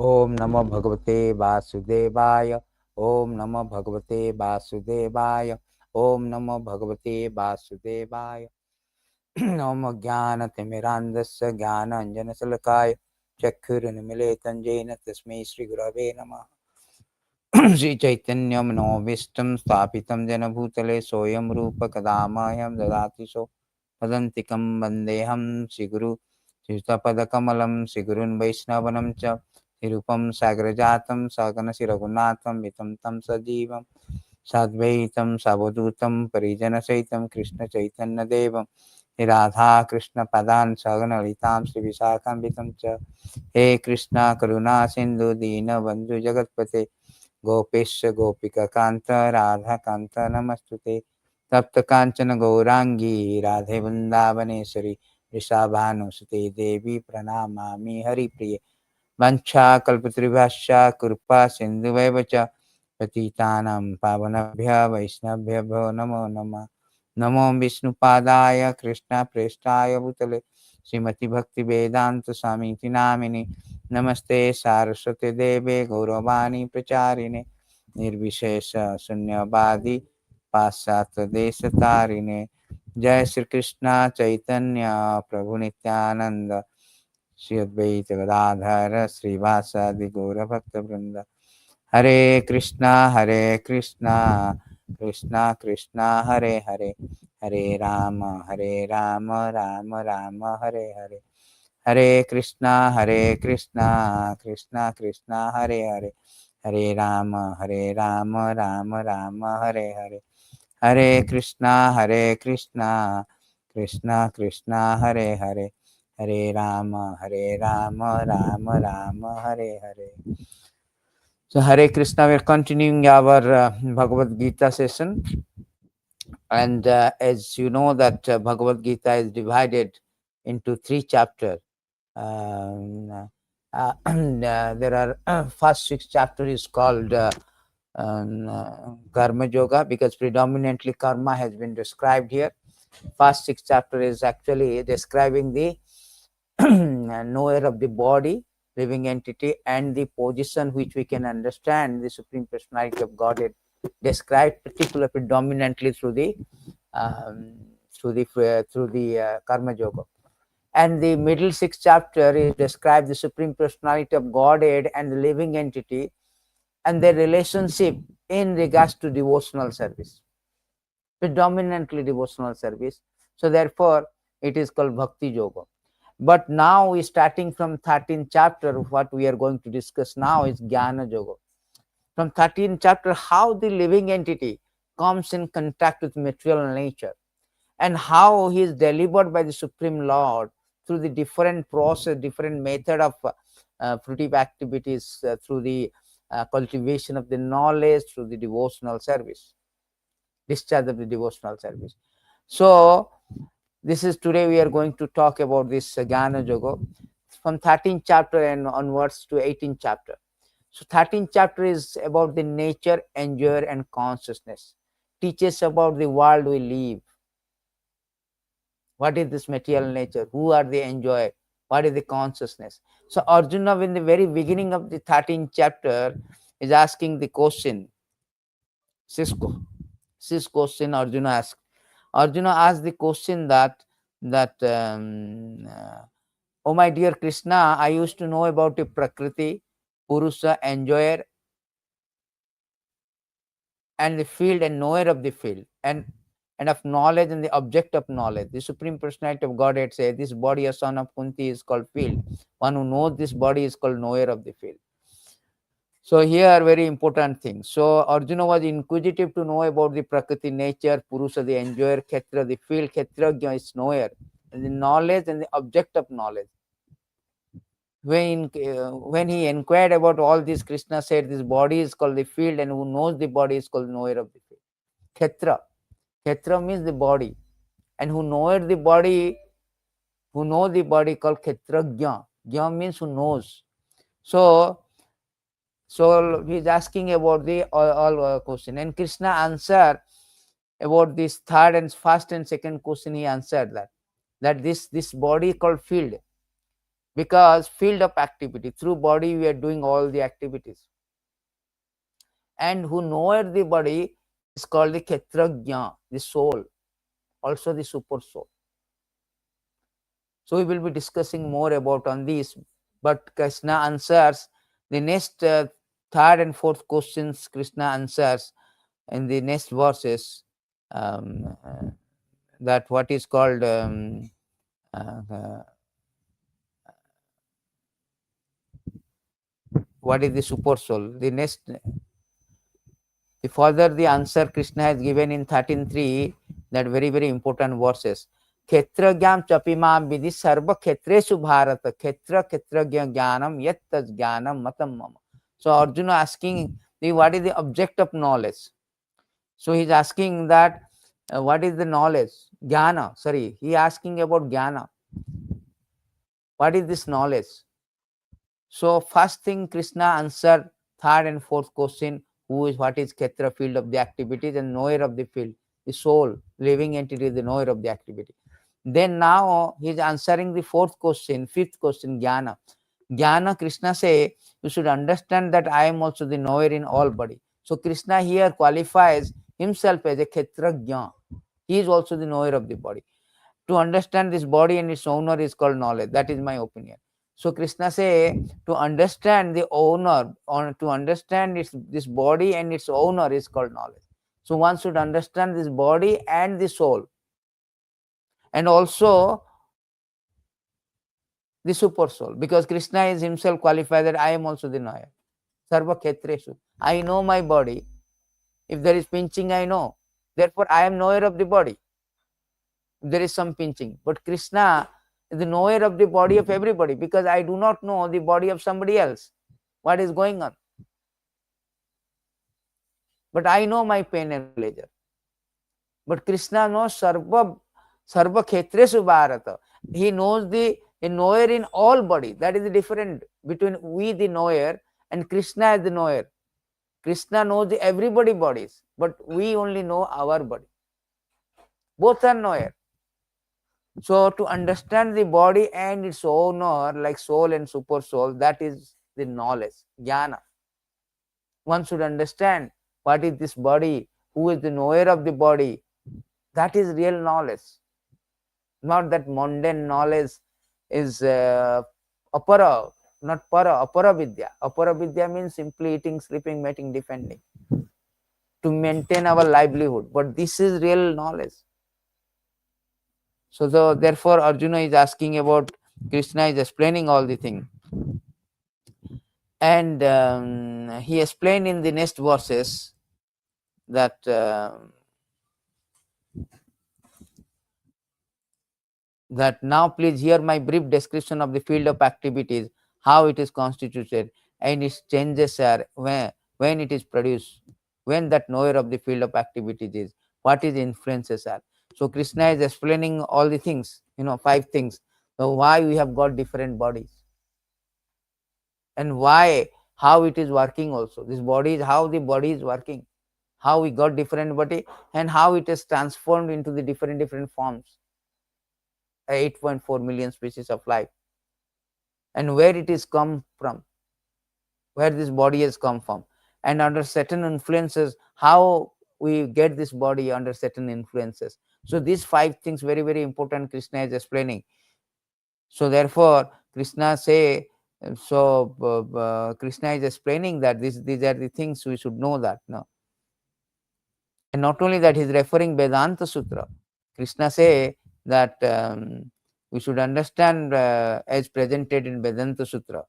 Om Namo Bhagavate Vasudevaya. Om Namo Bhagavate Vasudevaya. Om Namo Bhagavate Vasudevaya. Om Jnana-timirandasya Jnana-anjana-salakaya Chakkhuranamilitam Jena Tasmai Shri Gurave Namah. Shri Chaitanya Manovistam Sthapitam Jena Bhutale Soyam Rupa Kadamayam Dadati So Padantikam Vandeham Shri Guru Shristapadakamalam Shri Gurun Vaishnavanam Cha Nirupam Sagrajatam Sagana Siragunatam Vitam Tam Sajivam Sadvaitam Savadutam Parijana Saitam Krishna Chaitanya Devam Radha Krishna Padan Sagana Litam Shri Visakam Vitam Cha He Krishna Karuna Sindhu Dina Bandhu Jagatpate Gopesh Gopika Kanta Radha Kanta Namastute Tapta Kanchana Gaurangi Radhe Vrindavaneshwari Vrishabhanusute Devi Pranamami Hari Priye Vancha Kalpatrivasya Kurpa Sindhuvaivacha Patitanam Pavanabhya Vaishnabhya Namo Nama Namo Vishnupadaya Krishna Prestaya Bhutale Srimati Bhakti Vedanta Swami Namini Namaste Saraswati Deve Gauravani Pracharine Nirvishesha Sunyavadi Pasat Desatarine Jai Sri Krishna Chaitanya Prabhu Nityananda Shri Advaita Gadadhara Srivasadi Gaura Bhakta Vrinda Hare Krishna Krishna Krishna Hare Hare Hare Rama Rama Rama Hare Hare Hare Krishna Krishna Krishna Hare Hare Hare Rama Rama Rama Hare Hare Hare Krishna Krishna Krishna Hare Hare Hare Rama Rama Rama Hare Hare. So Hare Krishna, we are continuing our Bhagavad-gītā session, and as you know that Bhagavad-gītā is divided into 3 chapters. There are first 6 chapters is called Karma Yoga, because predominantly karma has been described here. First 6 chapter is actually describing the knower of the body, living entity, and the position which we can understand the Supreme Personality of Godhead, described particularly predominantly through the Karma Yoga. And the middle 6 chapter is describe the Supreme Personality of Godhead and the living entity and their relationship in regards to devotional service, predominantly devotional service. So therefore it is called Bhakti Yoga. But now we starting from 13th chapter, what we are going to discuss now is Jnana-yoga. From 13th chapter, how the living entity comes in contact with material nature and how he is delivered by the Supreme Lord through the different process, different method of fruitive activities, through the cultivation of the knowledge, through the devotional service, discharge of the devotional service. So this is today we are going to talk about this Jnana-yoga from 13th chapter and onwards to 18th chapter. So 13th chapter is about the nature, enjoyer, and consciousness. Teaches about the world we live. What is this material nature? Who are the enjoyer? What is the consciousness? So Arjuna, in the very beginning of the 13th chapter, is asking the question. This question Arjuna asked. Arjuna asked the question that oh my dear Krishna, I used to know about the Prakriti, Purusha, enjoyer, and the field and knower of the field, and of knowledge and the object of knowledge. The Supreme Personality of Godhead says this body, a son of Kunti, is called field. One who knows this body is called knower of the field. So here very important thing. So Arjuna was inquisitive to know about the Prakriti, nature, Purusha, the enjoyer, Kshetra, the field. Kshetrajna is knower, and the knowledge and the object of knowledge. When he inquired about all this, Krishna said this body is called the field, and who knows the body is called knower of the field. Kshetra. Kshetra means the body, and who knows the body called Kshetrajna. Jna means who knows. So he is asking about the all question, and Krishna answered about this third and first and second question. He answered that this body called field, because field of activity, through body we are doing all the activities. And who knoweth the body is called the Kshetrajña, the soul, also the super soul. So we will be discussing more about on this, but Krishna answers the next third and fourth questions. Krishna answers in the next verses, that what is called what is the super soul. The next, the further the answer Krishna has given in 13.3, that very very important verses. Kshetragyam chapimam vidhi sarva kshetreshu bharata kshetra kshetragya jnanam yat tad jnanam matam mama. So Arjuna asking what is the object of knowledge. So he is asking that what is the knowledge? Jnana. Sorry, he asking about jnana. What is this knowledge? So first thing Krishna answered third and fourth question, who is, what is Kshetra, field of the activities, and knower of the field, the soul, living entity, the knower of the activity. Then now he is answering the fourth question, fifth question, Jnana. Jnana, Krishna say, you should understand that I am also the knower in all body. So Krishna here qualifies himself as a Kshetrajña. He is also the knower of the body. To understand this body and its owner is called knowledge. That is my opinion. So Krishna say, to understand the owner, or to understand this body and its owner is called knowledge. So one should understand this body and the soul, and also the super soul, because Krishna is himself qualified that I am also the knower. Sarva Kshetreshu. I know my body. If there is pinching, I know. Therefore, I am knower of the body. If there is some pinching. But Krishna is the knower of the body of everybody, because I do not know the body of somebody else, what is going on. But I know my pain and pleasure. But Krishna knows Sarva Kshetreshu Bharata. He knows the knower in all body. That is the difference between we the knower and Krishna as the knower. Krishna knows the everybody bodies, but we only know our body. Both are knower. So to understand the body and its owner, like soul and super soul, that is the knowledge, jnana. One should understand what is this body, who is the knower of the body. That is real knowledge. Not that mundane knowledge is apara, not para, apara vidya. Apara vidya means simply eating, sleeping, mating, defending, to maintain our livelihood. But this is real knowledge. So therefore Arjuna is asking about, Krishna is explaining all the things. And he explained in the next verses that now please hear my brief description of the field of activities, how it is constituted, and its changes are when it is produced, when that knower of the field of activities is, what its influences are. So Krishna is explaining all the things, 5 things. So why we have got different bodies, and why, how it is working also. This body is how the body is working, how we got different body, and how it is transformed into the different forms, 8.4 million species of life, and where it is come from, where this body has come from, and under certain influences, how we get this body under certain influences. So these 5 things very very important, Krishna is explaining. So therefore Krishna say, Krishna is explaining that these are the things we should know that. No, and not only that, he is referring Vedanta Sutra. Krishna say that we should understand as presented in Vedanta Sutra.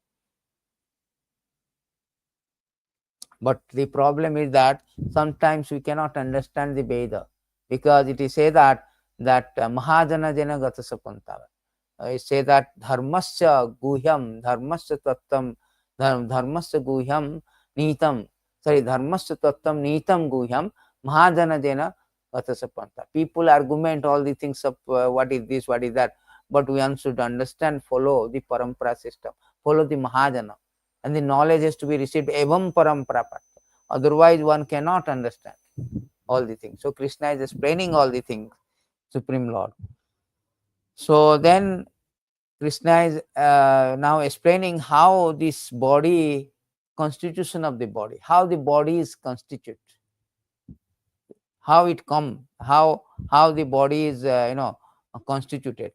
But the problem is that sometimes we cannot understand the Veda, because it is say that Mahajana Jana Gata Sapantava. It say that Dharmasya Guhyam, Dharmasya Tattam, Dharmasya Guhyam Nitam, Dharmasya Tattam Nitam Guhyam, Mahajana Jana Gata Sapanta. People argument all the things of what is this, what is that, but one should understand, follow the Parampara system, follow the Mahajana. And the knowledge has to be received evam parampara. Otherwise one cannot understand all the things. So Krishna is explaining all the things, Supreme Lord. So then Krishna is now explaining how this body, constitution of the body, how the body is constituted, how it come, how the body is constituted,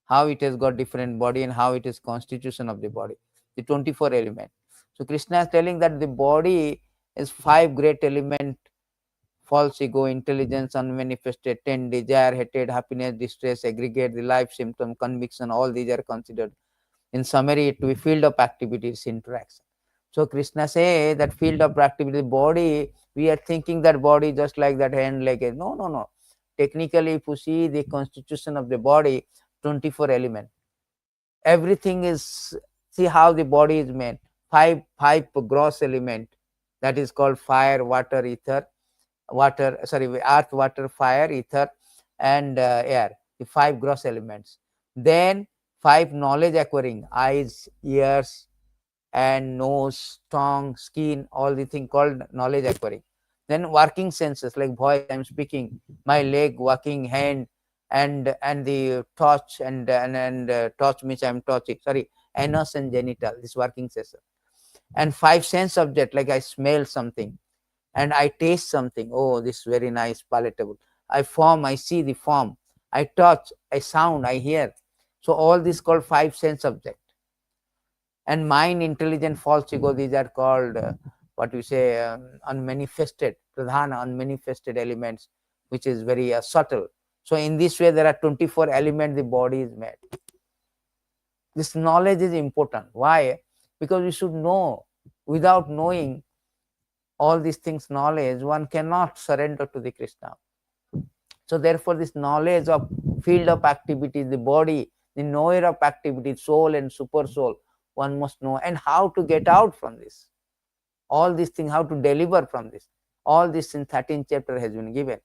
how it has got different body and how it is constitution of the body, the 24 element. So Krishna is telling that the body is 5 great element: false ego, intelligence, unmanifested, 10 desire, hatred, happiness, distress, aggregate, the life symptom, conviction. All these are considered. In summary, it will be field of activities, interaction. So Krishna say that field of activity, body, we are thinking that body just like that hand, like a, no. Technically, if you see the constitution of the body, 24 element, everything is, see how the body is made. Five gross element, that is called fire, water, ether, earth, water, fire, ether, and air, the 5 gross elements. Then 5 knowledge acquiring: eyes, ears, and nose, tongue, skin, all the thing called knowledge acquiring. Then working senses, like voice, I'm speaking, my leg working, hand, and the touch, and touch means I'm touching, sorry, anus and genital, this working sensor. And 5 sense object, like I smell something, and I taste something, oh, this is very nice, palatable. I see the form. I touch, I sound, I hear. So all this called 5 sense object. And mind, intelligent, false ego, these are called what we say unmanifested, pradhana, unmanifested elements, which is very subtle. So in this way there are 24 elements the body is made. This knowledge is important. Why? Because we should know. Without knowing all these things, knowledge, one cannot surrender to the Krishna. So therefore this knowledge of field of activity, the body, the knower of activity, soul and super soul, one must know, and how to get out from this. All these things, how to deliver from this. All this in 13th chapter has been given.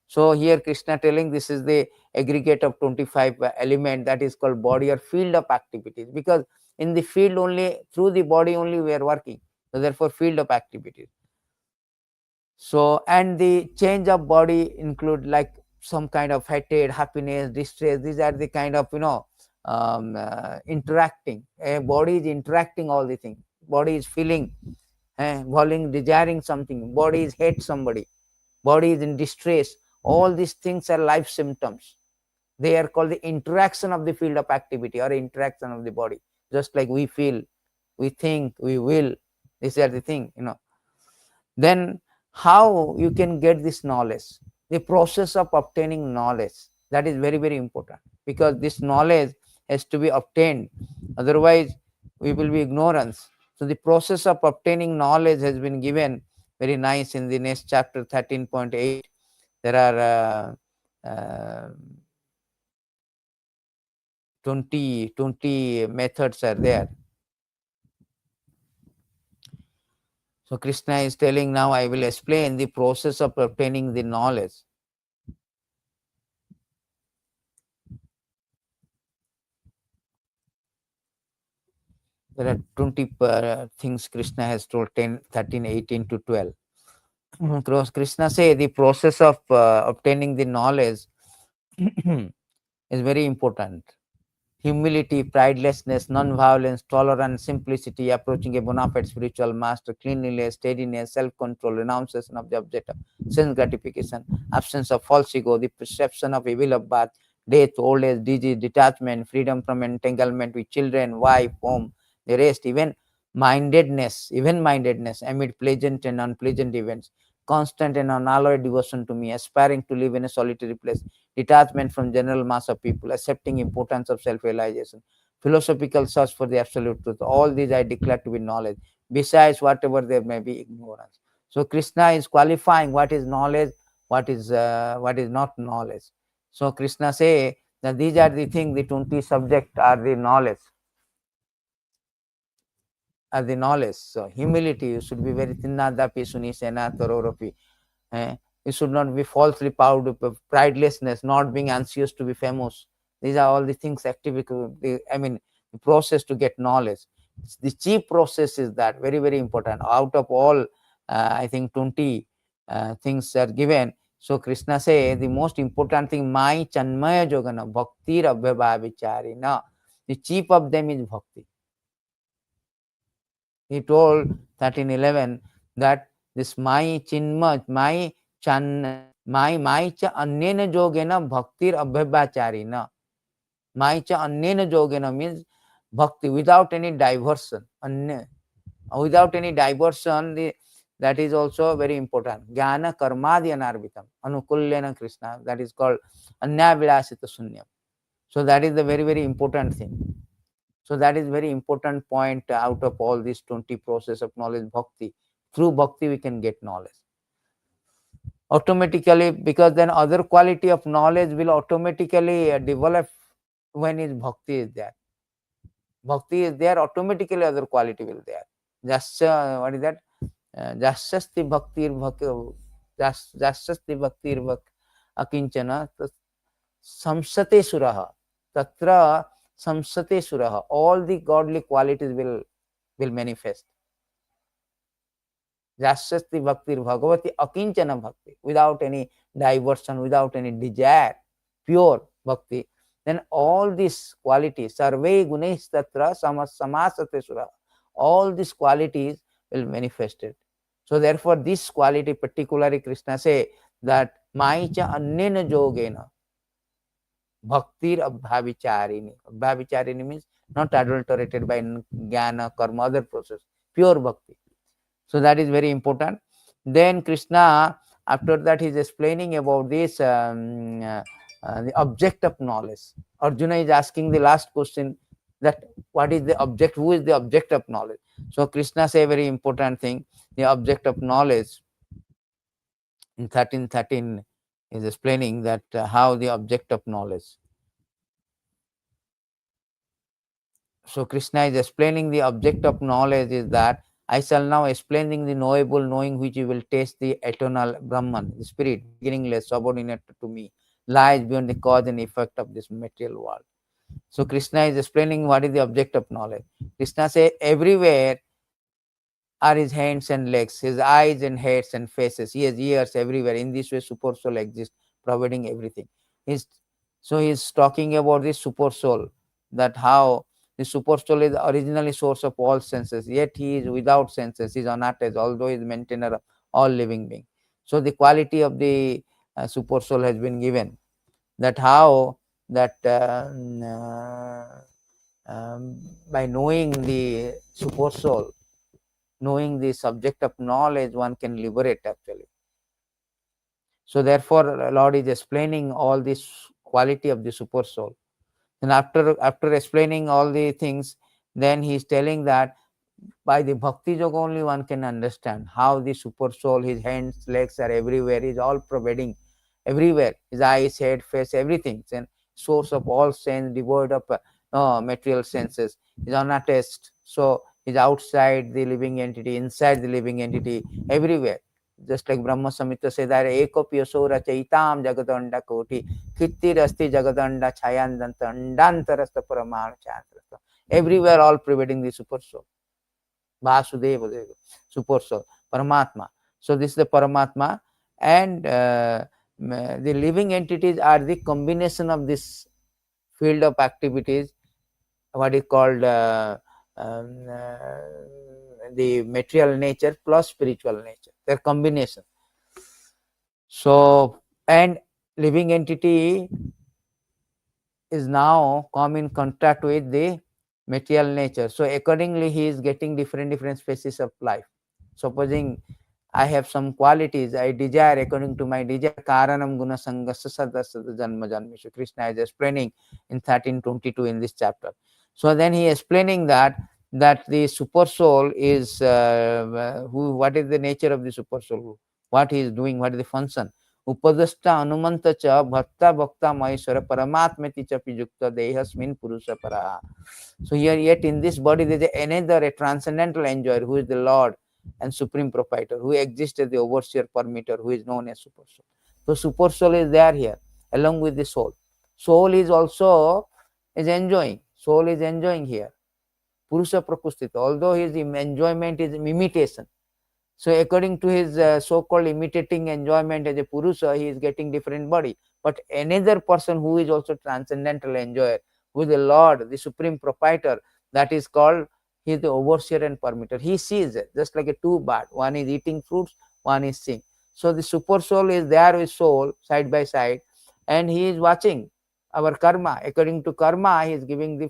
So here Krishna telling this is the aggregate of 25 element, that is called body or field of activities, because in the field only, through the body only we are working. So therefore field of activities. So, and the change of body include like some kind of hatred, happiness, distress. These are the kind of interacting. A body is interacting all the things. Body is feeling, falling, desiring something. Body is hate somebody. Body is in distress. All these things are life symptoms. They are called the interaction of the field of activity or interaction of the body. Just like we feel, we think, we will. These are the thing, Then how you can get this knowledge? The process of obtaining knowledge, that is very, very important, because this knowledge has to be obtained. Otherwise, we will be ignorance. So the process of obtaining knowledge has been given very nice in the next chapter 13.8. There are 20 methods are there. So Krishna is telling, now I will explain the process of obtaining the knowledge. There are 20 things Krishna has told, 10, 13, 18 to 12. Krishna say the process of obtaining the knowledge is very important. Humility, pridelessness, non-violence, tolerance, simplicity, approaching a bona fide spiritual master, cleanliness, steadiness, self-control, renunciation of the object of sense gratification, absence of false ego, the perception of evil of birth, death, old age, disease, detachment, freedom from entanglement with children, wife, home, the rest, even mindedness amid pleasant and unpleasant events, constant and unalloyed devotion to me, aspiring to live in a solitary place, detachment from general mass of people, accepting importance of self-realization, philosophical search for the absolute truth. All these I declare to be knowledge. Besides, whatever there may be, ignorance. So Krishna is qualifying what is knowledge, what is not knowledge. So Krishna say that these are the things, the 20 subject are the knowledge. So humility, you should be very thinnadapi suni sena taroropi. You should not be falsely proud, pridelessness, not being anxious to be famous. These are all the things, activity, the process to get knowledge. The chief process is that, very, very important. Out of all, I think 20 things are given. So Krishna say the most important thing, my chanmaya jogana bhakti rabhyabhavicharina. The chief of them is bhakti. He told 1311 that this my chinma, my chan, my cha annena jogena bhaktir abhyabhacharina. My cha annena jogena means bhakti without any diversion. Without any diversion, that is also very important. Jnana karmadi anarvitam anukulyana Krishna. That is called anyavilasita sunyam. So that is the very, very important thing. So that is very important point out of all these 20 process of knowledge, bhakti. Through bhakti we can get knowledge. Automatically, because then other quality of knowledge will automatically develop when his bhakti is there. Bhakti is there, automatically other quality will there. Just what is that? Jasasti bhaktir jasasti bhaktir akinchana samsate suraha tatra samsate suraha. All the godly qualities will manifest. Jasasti bhaktir bhagavati akinchana bhakti, without any diversion, without any desire, pure bhakti. Then all these qualities, sarve gunesh tatra samasate suraha, all these qualities will manifest it. So therefore this quality particularly Krishna say that maicha annena jogena bhaktir abhavicharini. Abhavicharini means not adulterated by jnana, karma, other process, pure bhakti. So that is very important. Then Krishna, after that, he is explaining about this the object of knowledge. Arjuna is asking the last question, that what is the object, who is the object of knowledge. So Krishna say a very important thing, the object of knowledge. In 13:13 is explaining that how the object of knowledge. So Krishna is explaining the object of knowledge is that I shall now explaining the knowable, knowing which you will taste the eternal Brahman, the spirit, beginningless, subordinate to me, lies beyond the cause and effect of this material world. So Krishna is explaining what is the object of knowledge. Krishna says everywhere are his hands and legs, his eyes and heads and faces. He has ears everywhere. In this way, Supersoul exists, providing everything. So he's talking about this Supersoul, that how the Supersoul is originally source of all senses, yet he is without senses, he is unattached, although he is maintainer of all living beings. So the quality of the Supersoul has been given, that how that by knowing the Supersoul, knowing the subject of knowledge, one can liberate actually. So therefore Lord is explaining all this quality of the Supersoul. And after explaining all the things, then he is telling that by the bhakti yoga only one can understand how the Supersoul, his hands, legs are everywhere, he is all pervading everywhere, his eyes, head, face, everything, and source of all sense, devoid of material senses, is unattached. So is outside the living entity, inside the living entity, everywhere. Just like Brahma Samhita says that ekopi asura chaitam jagadanda koti kittirasti jagadanda chayandanta andantarasta paramana chantrasta. Everywhere all pervading the Supersoul. Vasudeva, Supersoul, Paramatma. So this is the Paramatma, and the living entities are the combination of this field of activities, what is called the material nature plus spiritual nature, their combination. So, and living entity is now come in contact with the material nature. So accordingly he is getting different species of life. Supposing I have some qualities, I desire, according to my desire, karanam guna sangasya sadasada janma janmishu. Krishna is explaining in 13:22 in this chapter. So then he is explaining that the Supersoul is what is the nature of the Supersoul, what he is doing, what is the function. Upadashta anumanta cha bhakta bhakta maheshwara paramatmeti cha pijukta dehasmin purusha paraha. So here, yet in this body there is another, a transcendental enjoyer, who is the Lord and supreme proprietor, who exists as the overseer permitter, who is known as Supersoul. So Supersoul is there here along with the soul. Soul is also enjoying. Soul is enjoying here. Purusha prakustita, although his enjoyment is imitation. So according to his so-called imitating enjoyment as a Purusha, he is getting different body. But another person who is also transcendental enjoyer, with the Lord, the supreme proprietor. That is called, he is the overseer and permitter. He sees it, just like a two birds. One is eating fruits, one is seeing. So the super soul is there with soul side by side, and he is watching our karma. According to karma, he is giving the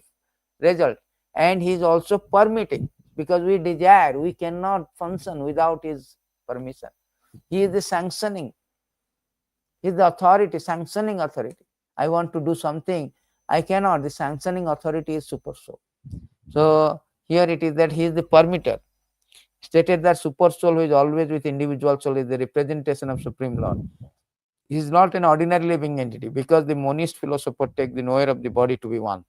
result, and he is also permitting, because we desire, we cannot function without his permission. He is the sanctioning, he is the authority, sanctioning authority. I want to do something, I cannot. The sanctioning authority is super soul. So here it is that he is the permitter. Stated that super soul, who is always with individual soul, is the representation of Supreme Lord. He is not an ordinary living entity, because the monist philosopher take the knower of the body to be one.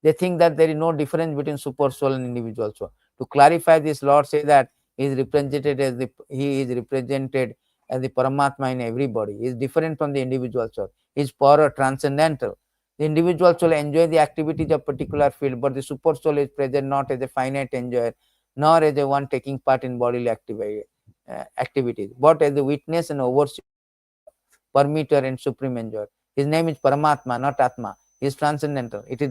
They think that there is no difference between super soul and individual soul. To clarify this, Lord says that he is represented as the Paramatma in everybody. He is different from the individual soul. He is pure, transcendental. The individual soul enjoys the activities of particular field, but the super soul is present not as a finite enjoyer, nor as a one taking part in bodily activities, but as a witness and overseer, permitter and supreme enjoyer. His name is Paramatma, not Atma. He is transcendental. It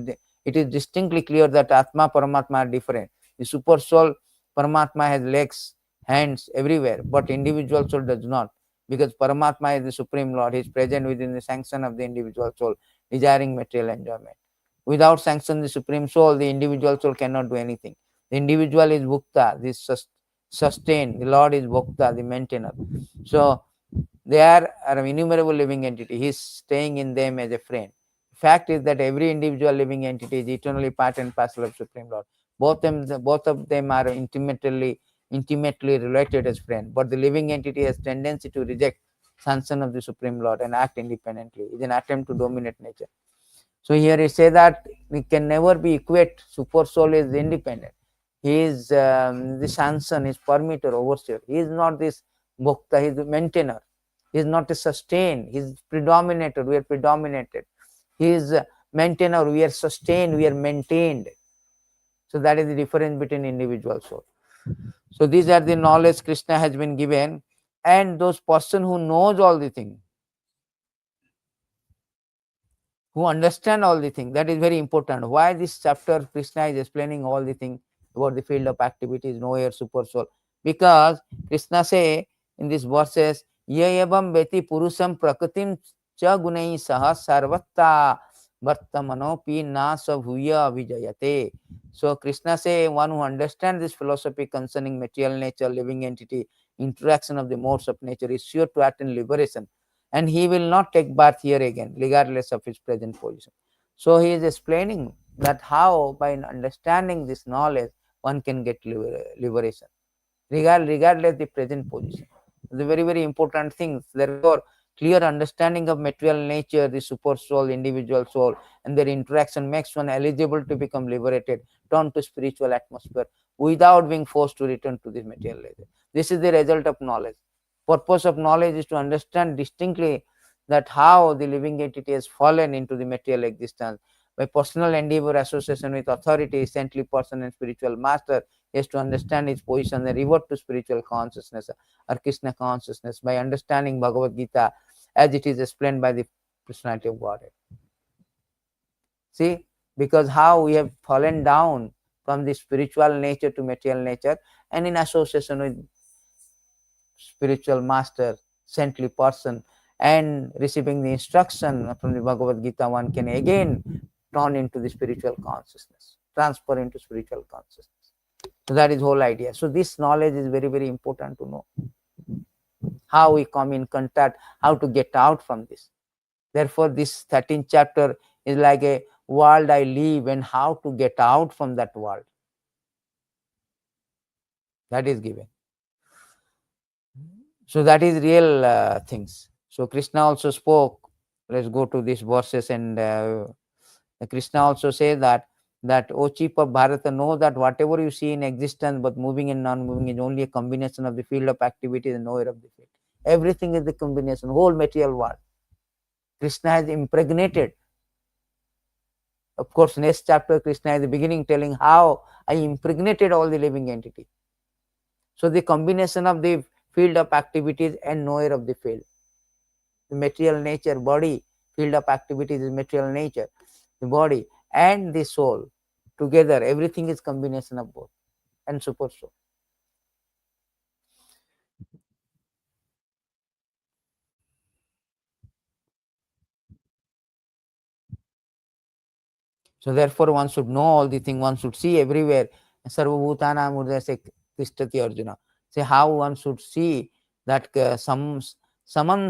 is distinctly clear that Atma, Paramatma are different. The super soul, Paramatma, has legs, hands everywhere, but individual soul does not, because Paramatma is the Supreme Lord. He is present within the sanction of the individual soul, desiring material enjoyment. Without sanction, the Supreme Soul, the individual soul cannot do anything. The individual is Bhukta, the sustain. The Lord is Bhukta, the maintainer. So they are an innumerable living entity. He is staying in them as a friend. Fact is that every individual living entity is eternally part and parcel of Supreme Lord. Both of them are intimately related as friends. But the living entity has tendency to reject sanction of the Supreme Lord and act independently. It is an attempt to dominate nature. So here he says that we can never be equate. Super soul is independent. He is the sanction, his permitter, overseer. He is not this bhokta, he is the maintainer. He is not a sustain, he is predominated, we are predominated. He is a maintainer, we are sustained, we are maintained. So that is the difference between individual soul. So these are the knowledge Krishna has been given, and those person who knows all the things, who understand all the things, that is very important. Why this chapter Krishna is explaining all the things about the field of activities, knower, super soul? Because Krishna say in these verses, ye evam veti purusham prakritim cha gunai saha sarvatta vartamanopi na sabhuya vijayate. So Krishna say, one who understands this philosophy concerning material nature, living entity, interaction of the modes of nature, is sure to attain liberation, and he will not take birth here again, regardless of his present position. So he is explaining that how, by understanding this knowledge, one can get liberation, regardless the present position. The very, very important things. Therefore, clear understanding of material nature, the super soul, individual soul, and their interaction makes one eligible to become liberated, turn to spiritual atmosphere, without being forced to return to this material nature. This is the result of knowledge. Purpose of knowledge is to understand distinctly that how the living entity has fallen into the material existence. By personal endeavor, association with authority, saintly person, and spiritual master, he has to understand his position and revert to spiritual consciousness or Krishna consciousness by understanding Bhagavad-gītā as it is explained by the personality of Godhead. See, because how we have fallen down from the spiritual nature to material nature, and in association with spiritual master, saintly person, and receiving the instruction from the Bhagavad-gītā, one can again turn into the spiritual consciousness, transfer into spiritual consciousness. So that is the whole idea. So this knowledge is very, very important to know. How we come in contact, how to get out from this. Therefore, this 13th chapter is like a world I live and how to get out from that world. That is given. So that is real things. So Krishna also spoke. Let's go to these verses, and Krishna also says that O chief of Bharata, know that whatever you see in existence, but moving and non-moving, is only a combination of the field of activity and knower of the field. Everything is the combination, whole material world. Krishna has impregnated. Of course, next chapter, Krishna is the beginning telling how I impregnated all the living entity. So the combination of the field of activities and knower of the field. The material nature, body, field of activities is material nature. the body and the soul together. Everything is combination of both and super soul. So therefore one should know all the things, one should see everywhere. Sarvabhutana Murdase Tishtati Arjuna. Say how one should see that saman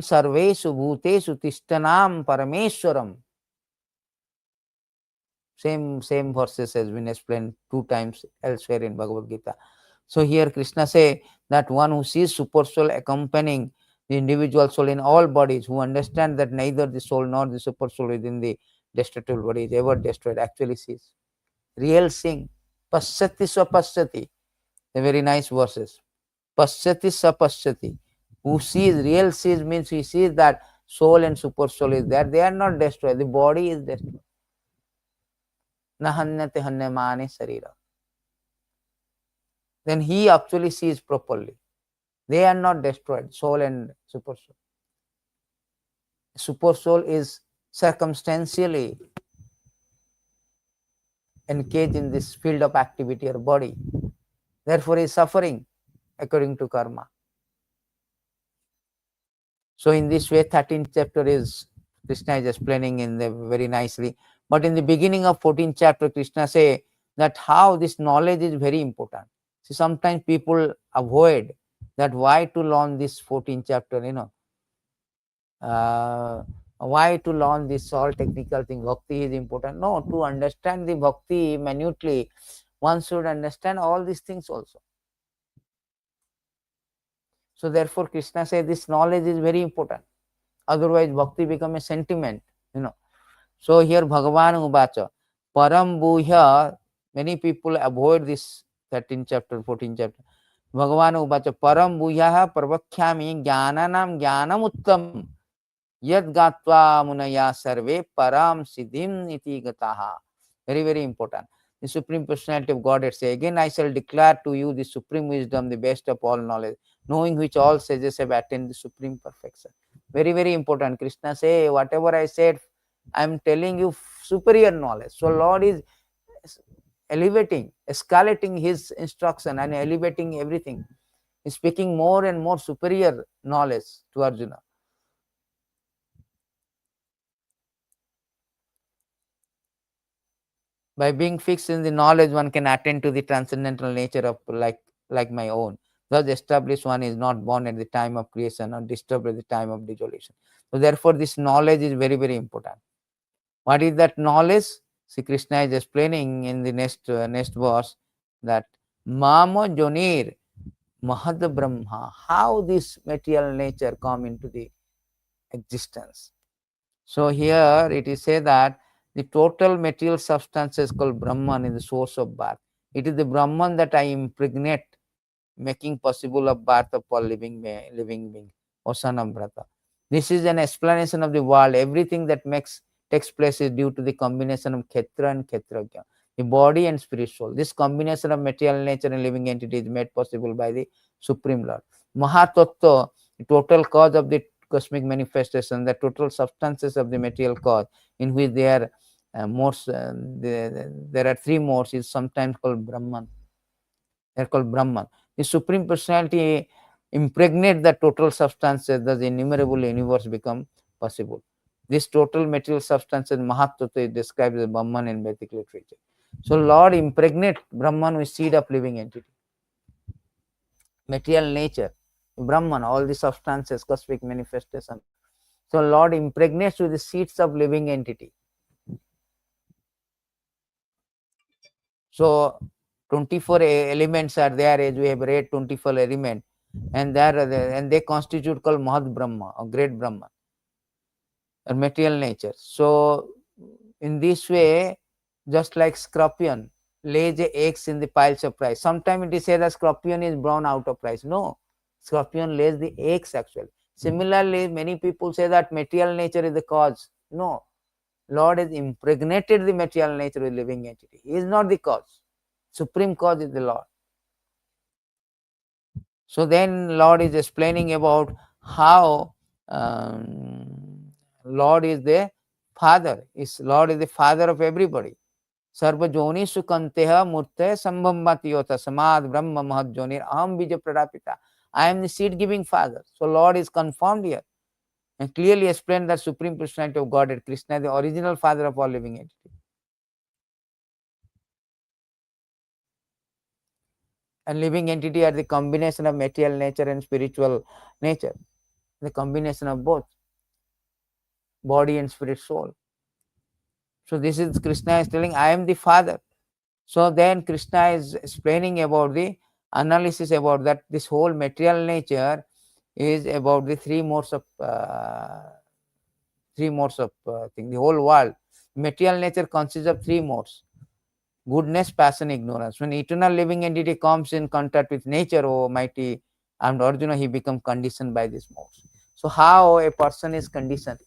sarvesu bhutesu tishtanam parameshwaram. Same verses has been explained 2 times elsewhere in Bhagavad-gītā. So here Krishna say that one who sees super soul accompanying the individual soul in all bodies, who understand that neither the soul nor the super soul within the destructible body is ever destroyed, actually sees. Real seeing. Pasyati swapasyati. The very nice verses. Pasyati sapasyati. Who sees, real sees means he sees that soul and super soul is there. They are not destroyed. The body is destroyed. Nahanyate hanyamane sarira. Then he actually sees properly. They are not destroyed, soul and super soul. Super soul is circumstantially engaged in this field of activity or body. Therefore, is suffering according to karma. So, in this way, 13th chapter is Krishna is explaining in the very nicely. But in the beginning of 14th chapter, Krishna say that how this knowledge is very important. See, sometimes people avoid that why to learn this 14th chapter, why to learn this all technical thing. Bhakti is important. No, to understand the bhakti minutely, one should understand all these things also. So therefore, Krishna says this knowledge is very important. Otherwise, bhakti become a sentiment. So here Bhagavan Uvacha, Param Bhuya, many people avoid this 13th chapter, 14th chapter. Bhagavan Uvacha, Param Bhuya Pravakhyami Jnananam Jnanam Uttam Yad Gatva Munaya Sarve Param Siddhim Iti Gataha. Very, very important. The Supreme Personality of Godhead say, again I shall declare to you the supreme wisdom, the best of all knowledge, knowing which all sages have attained the supreme perfection. Very, very important. Krishna say, whatever I said, I am telling you superior knowledge. So Lord is elevating, escalating his instruction and elevating everything. He's speaking more and more superior knowledge to Arjuna. By being fixed in the knowledge, one can attend to the transcendental nature of like my own. Thus established one is not born at the time of creation or disturbed at the time of dissolution. So therefore, this knowledge is very, very important. What is that knowledge? See, Krishna is explaining in the next verse that Mama Jonir Mahad Brahma, how this material nature come into the existence. So here it is said that the total material substance is called Brahman, is the source of birth. It is the Brahman that I impregnate, making possible of birth of all living being, or son of Brata. This is an explanation of the world. Everything that takes place is due to the combination of Kshetra and Kshetrajna, the body and spirit soul. This combination of material nature and living entity is made possible by the Supreme Lord. Mahatattva, the total cause of the cosmic manifestation, the total substances of the material cause, in which there are there are 3 modes, is sometimes called Brahman. They are called Brahman. The Supreme Personality impregnate the total substances, thus innumerable universe become possible. This total material substances, Mahatattva, is described as Brahman in Vedic literature. So Lord impregnate Brahman with seed of living entity. Material nature, Brahman, all the substances, cosmic manifestation. So Lord impregnates with the seeds of living entity. So 24 elements are there, as we have read 24 elements, and they constitute called Mahad Brahma, or great Brahma, or material nature. So in this way, just like scorpion lays eggs in the piles of rice. Sometimes it is said that scorpion is born out of rice. No, scorpion lays the eggs actually. Similarly, many people say that material nature is the cause. No, Lord has impregnated the material nature with living entity. He is not the cause. Supreme cause is the Lord. So then Lord is explaining about how Lord is the father. Lord is the father of everybody. Sarva joni sukanteha murte sambhammati yota samad brahma mahad jonir aham bija pradapita. I am the seed giving father. So Lord is confirmed here and clearly explained that Supreme Personality of Godhead, Krishna, the original father of all living entities. And living entity are the combination of material nature and spiritual nature, the combination of both body and spirit soul. So this is Krishna is telling, I am the father. So then Krishna is explaining about the analysis about that this whole material nature is about the three modes of thing. The whole world, material nature consists of three modes: goodness, passion, ignorance. When eternal living entity comes in contact with nature, oh mighty and Arjuna, he becomes conditioned by these modes. So how a person is conditioned?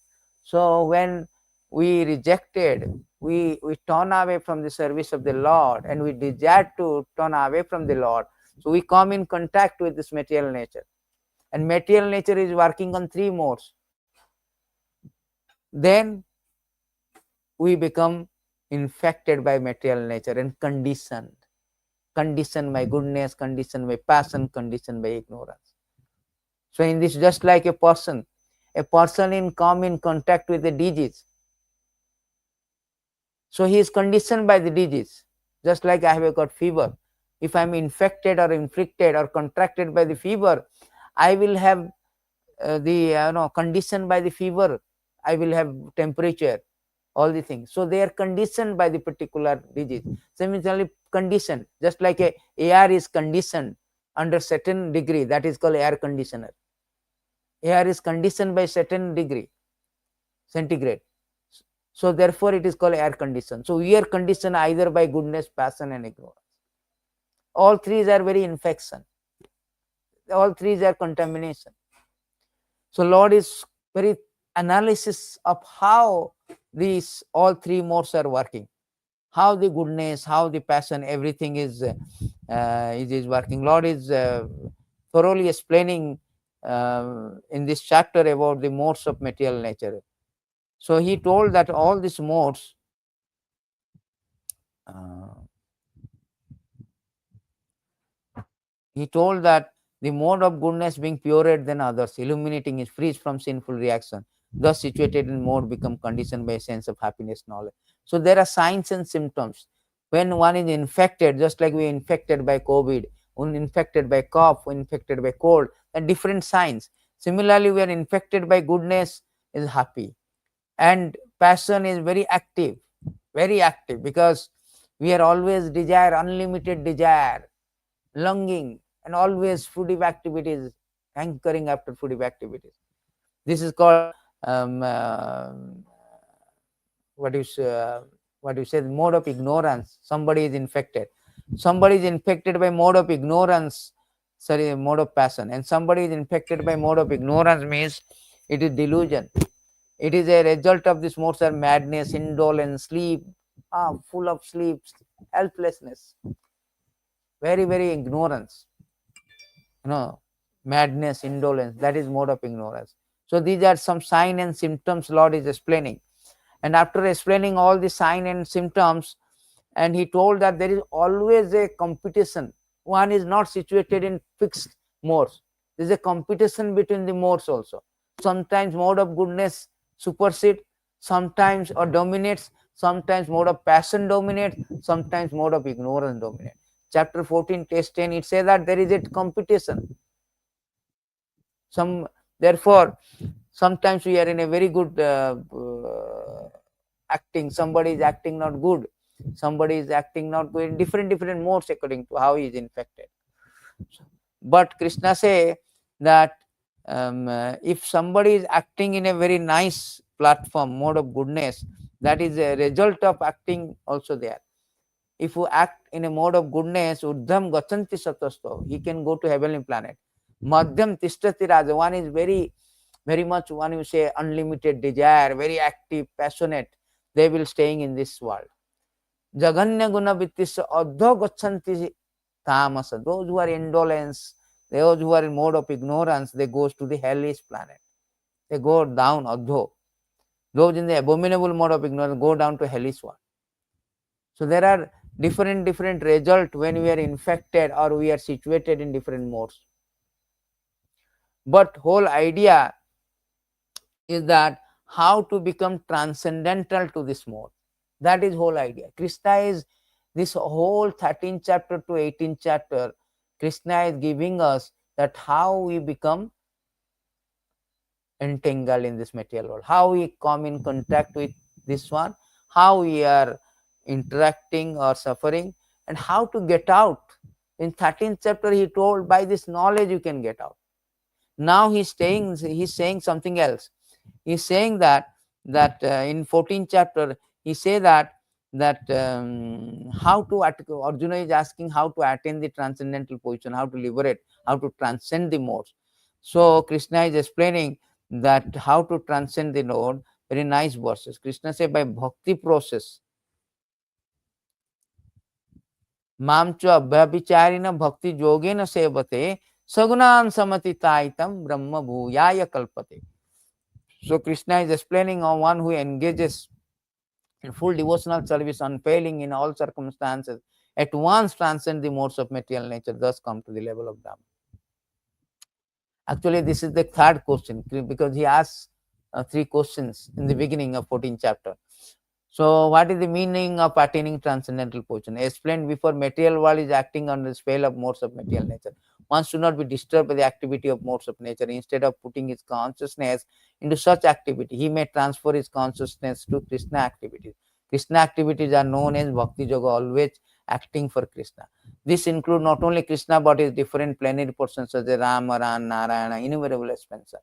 So when we rejected, we turn away from the service of the Lord and we desire to turn away from the Lord. So we come in contact with this material nature. And material nature is working on three modes. Then we become infected by material nature and conditioned by goodness, conditioned by passion, conditioned by ignorance. So in this, just like a person in come in contact with the disease, so he is conditioned by the disease. Just like I have got fever, if I am infected or inflicted or contracted by the fever, I will have the conditioned by the fever, I will have temperature, all the things. So they are conditioned by the particular disease. Similarly, conditioned, just like a air is conditioned under certain degree, that is called air conditioner. Air is conditioned by certain degree centigrade. So therefore it is called air condition. So we are conditioned either by goodness, passion and ignorance. All three are very infection. All three are contamination. So Lord is very analysis of how these all three modes are working, how the goodness, how the passion, everything is working. Lord is thoroughly explaining in this chapter about the modes of material nature. So he told that all these modes he told that the mode of goodness being purer than others, illuminating is free from sinful reaction, thus situated in mode become conditioned by a sense of happiness knowledge. So there are signs and symptoms. When one is infected, just like we are infected by COVID, when infected by cough, when infected by cold, and different signs. Similarly, we are infected by goodness is happy, and passion is very active because we are always desire, unlimited desire, longing, and always fruitive activities, hankering after fruitive activities. This is called what you say, mode of ignorance. Somebody is infected by mode of ignorance, mode of passion, and somebody is infected by mode of ignorance means it is delusion. It is a result of this modes are madness, indolence, sleep, full of sleep, helplessness, very ignorance, madness, indolence. That is mode of ignorance. So these are some sign and symptoms Lord is explaining. And after explaining all the sign and symptoms, and he told that there is always a competition. One is not situated in fixed modes. There is a competition between the modes also. Sometimes mode of goodness supersedes, sometimes or dominates, sometimes mode of passion dominates, sometimes mode of ignorance dominates. Chapter 14, text 10, it says that there is a competition. Therefore, sometimes we are in a very good acting, somebody is acting not good, somebody is acting not good in different modes according to how he is infected. But Krishna say that if somebody is acting in a very nice platform, mode of goodness, that is a result of acting also there. If you act in a mode of goodness, urdham gachanti satasto, he can go to heavenly planet. Madhyam tishtati raja, one is very much, one you say unlimited desire, very active, passionate, they will staying in this world. Jaganya guna vittisya adho gachanti tamasa, those who are indolence, those who are in mode of ignorance, they goes to the hellish planet. They go down adho. Those in the abominable mode of ignorance go down to hellish world. So there are different results when we are infected or we are situated in different modes. But whole idea is that how to become transcendental to this mode. That is whole idea. Krishna is this whole 13th chapter to 18th chapter. Krishna is giving us that how we become entangled in this material world, how we come in contact with this one, how we are interacting or suffering, and how to get out. In 13th chapter, he told by this knowledge you can get out. Now he's saying something else. He's saying that in 14th chapter he say that how to Arjuna is asking how to attain the transcendental position, how to liberate, how to transcend the modes. So Krishna is explaining that how to transcend the node. Very nice verses. Krishna say by bhakti process. Mam cha abhyabhicharina bhakti yogena sevate sagunan samatitaitam brahma bhuyaya kalpate. So Krishna is explaining on one who engages in full devotional service, unfailing in all circumstances, at once transcend the modes of material nature, thus come to the level of Dhamma. Actually, this is the third question, because he asks 3 questions in the beginning of 14th chapter. So what is the meaning of attaining transcendental position? Explained before, material world is acting on the spell of modes of material nature. One should not be disturbed by the activity of modes of nature. Instead of putting his consciousness into such activity, he may transfer his consciousness to Krishna activities. Krishna activities are known as Bhakti Yoga, always acting for Krishna. This includes not only Krishna but his different plenary persons such as Rama, Ram, Narayana, innumerable expansion.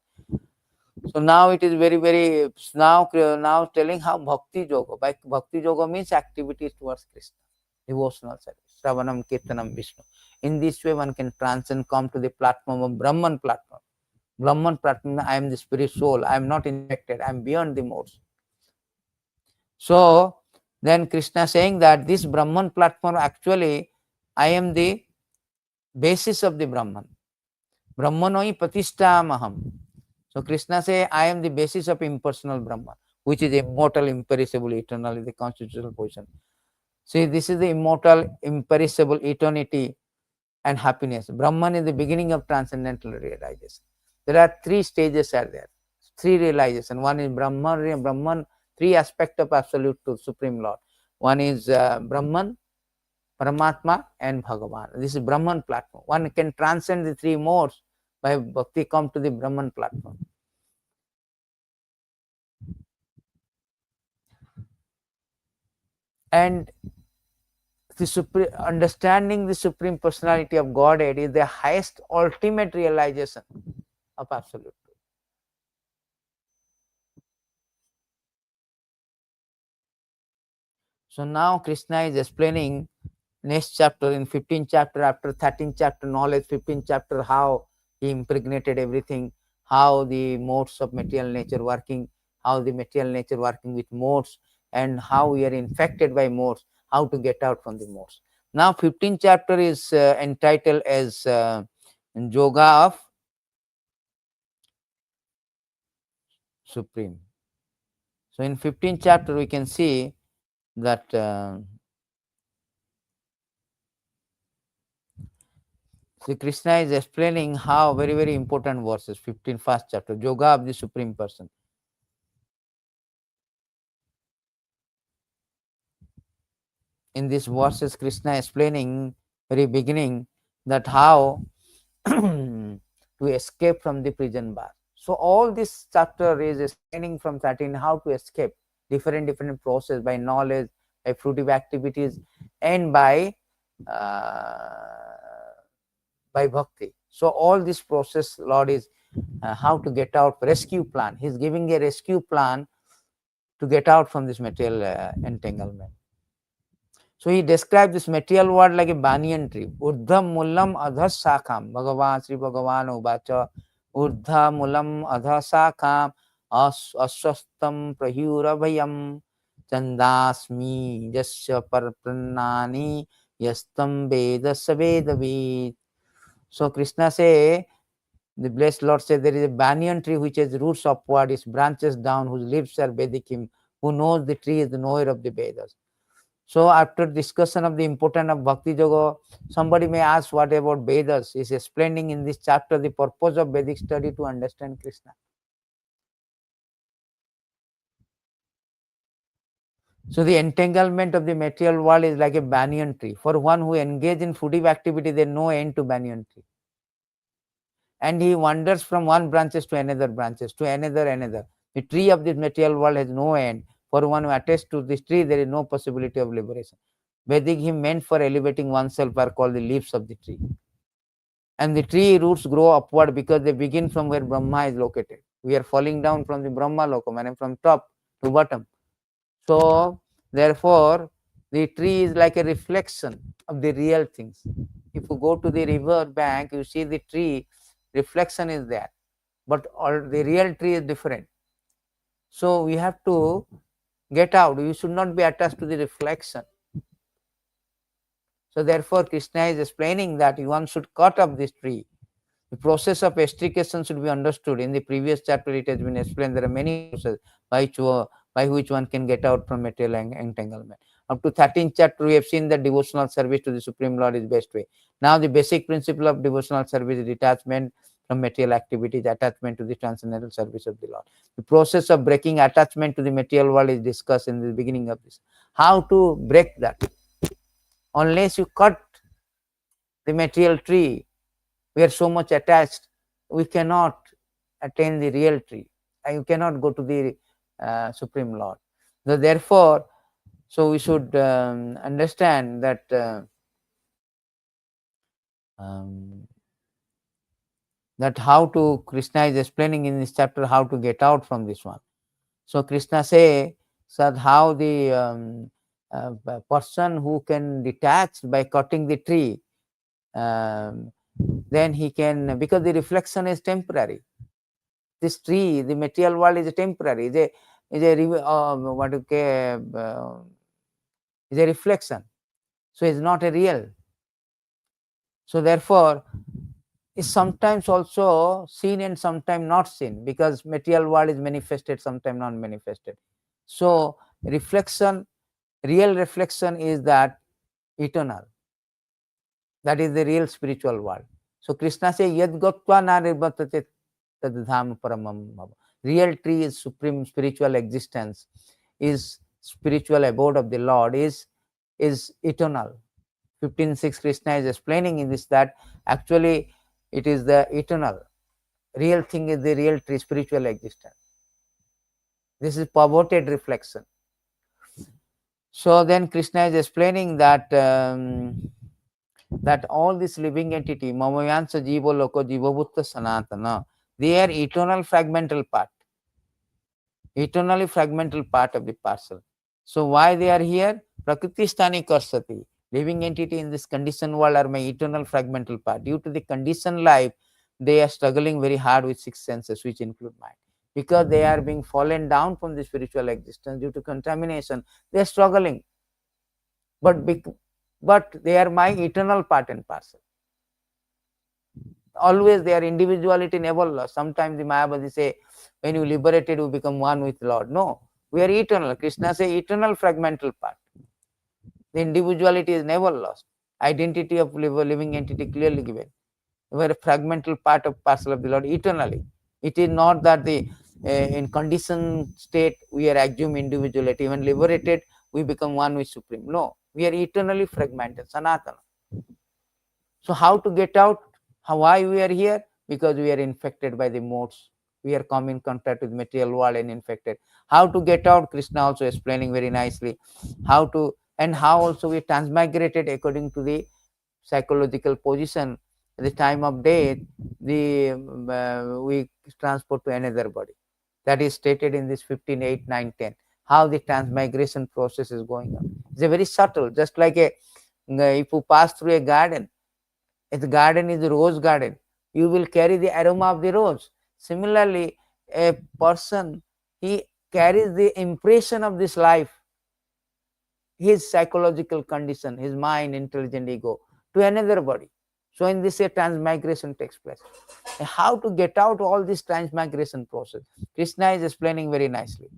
So now it is very now telling how bhakti yoga. By bhakti yoga means activities towards Krishna, devotional service, Shravanam, Kirtanam, Vishnu. In this way, one can transcend, come to the platform of Brahman platform. Brahman platform, I am the spirit soul. I am not infected. I am beyond the modes. So then Krishna saying that this Brahman platform, actually, I am the basis of the Brahman. Brahmanoi pratishthamaham. So Krishna say, I am the basis of impersonal Brahman, which is immortal, imperishable, eternal, is the constitutional position. See, this is the immortal, imperishable, eternity and happiness. Brahman is the beginning of transcendental realization. There are 3 stages are there, 3 realization. One is Brahman, 3 aspects of absolute truth, supreme Lord. One is Brahman, Paramatma and Bhagavan. This is Brahman platform. One can transcend the 3 modes by bhakti, come to the Brahman platform. And understanding the Supreme Personality of Godhead is the highest ultimate realization of absolute truth. So now Krishna is explaining next chapter, in 15th chapter, after 13th chapter knowledge, 15th chapter, how he impregnated everything, how the modes of material nature working, how the material nature working with modes, and how we are infected by modes, how to get out from the modes. Now 15th chapter is entitled as Yoga of Supreme. So in 15th chapter we can see that Sri Krishna is explaining how very important verses, 15th first chapter, Yoga of the Supreme Person. In these verses, Krishna explaining very beginning that how to escape from the prison bar. So all this chapter is explaining from 13 how to escape different process by knowledge, by fruitive activities, and by bhakti. So all this process, Lord, is how to get out, rescue plan. He's giving a rescue plan to get out from this material entanglement. So he describes this material world like a banyan tree. Urdham mulam adhas sakham. Bhagavan, Sri Bhagavan uvacha. Urdha mulam adhas sakham. Aswastam prahyura bhayam. Chandasmi jasya parpranani. Yastam veda savedavid. So Krishna say, The blessed Lord said, there is a banyan tree which has roots upward, its branches down, whose leaves are Vedikim, who knows the tree is the knower of the Vedas. So after discussion of the importance of Bhakti Yoga, somebody may ask, what about Vedas? He is explaining in this chapter the purpose of Vedic study to understand Krishna. So the entanglement of the material world is like a banyan tree. For one who engages in fruitive activity, there is no end to banyan tree. And he wanders from one branches to another branches, to another. The tree of this material world has no end. For one who attaches to this tree, there is no possibility of liberation. Vedic hymn meant for elevating oneself are called the leaves of the tree. And the tree roots grow upward because they begin from where Brahma is located. We are falling down from the Brahma lokam and from top to bottom. So therefore, the tree is like a reflection of the real things. If you go to the river bank, you see the tree, reflection is there, but all the real tree is different. So we have to get out. We should not be attached to the reflection. So therefore, Krishna is explaining that one should cut off this tree. The process of extrication should be understood. In the previous chapter, it has been explained there are many processes by which one can get out from material entanglement. Up to 13th chapter, we have seen that devotional service to the Supreme Lord is best way. Now, the basic principle of devotional service is detachment from material activities, attachment to the transcendental service of the Lord. The process of breaking attachment to the material world is discussed in the beginning of this. How to break that? Unless you cut the material tree, we are so much attached, we cannot attain the real tree. You cannot go to the Supreme Lord. So therefore, so we should understand that that how to, Krishna is explaining in this chapter how to get out from this one. So Krishna say that how the person who can detach by cutting the tree, then he can, because the reflection is temporary. This tree, the material world is temporary, is a reflection. So it's not a real. So therefore, is sometimes also seen and sometimes not seen, because material world is manifested, sometimes not manifested. So reflection, real reflection is that eternal. That is the real spiritual world. So Krishna says, Yad Gatva na nirbatate tad dham paramam bhava. Real tree is supreme spiritual existence, is spiritual abode of the Lord, is eternal. 15.6 Krishna is explaining in this that actually it is the eternal. Real thing is the real tree, spiritual existence. This is perverted reflection. So then Krishna is explaining that that all this living entity, Mamayansa Jiva Loko Jivabhutta Sanatana, they are eternal fragmental part. Eternally fragmental part of the parcel. So why they are here? Prakriti Sthani Karsati. Living entity in this conditioned world are my eternal fragmental part. Due to the conditioned life, they are struggling very hard with six senses, which include mind. Because they are being fallen down from the spiritual existence due to contamination, they are struggling. But they are my eternal part and parcel. Always their individuality never lost. Sometimes the Mayavadi say, when you liberated, you become one with Lord. No, we are eternal. Krishna say eternal fragmental part. The individuality is never lost. Identity of living entity clearly given. We are a fragmental part of parcel of the Lord eternally. It is not that the in conditioned state we are assumed individuality. When liberated, we become one with Supreme. No, we are eternally fragmented, Sanatana. So how to get out? Why we are here? Because we are infected by the modes. We are come in contact with material world and infected. How to get out? Krishna also explaining very nicely how to, and how also we transmigrated according to the psychological position. At the time of death, we transport to another body. That is stated in this 15, 8, 9, 10. How the transmigration process is going on. It's a very subtle, just like a if you pass through a garden, if the garden is a rose garden, you will carry the aroma of the rose. Similarly, a person, he carries the impression of this life, his psychological condition, his mind, intelligent ego, to another body. So in this way, transmigration takes place. And how to get out all this transmigration process? Krishna is explaining very nicely.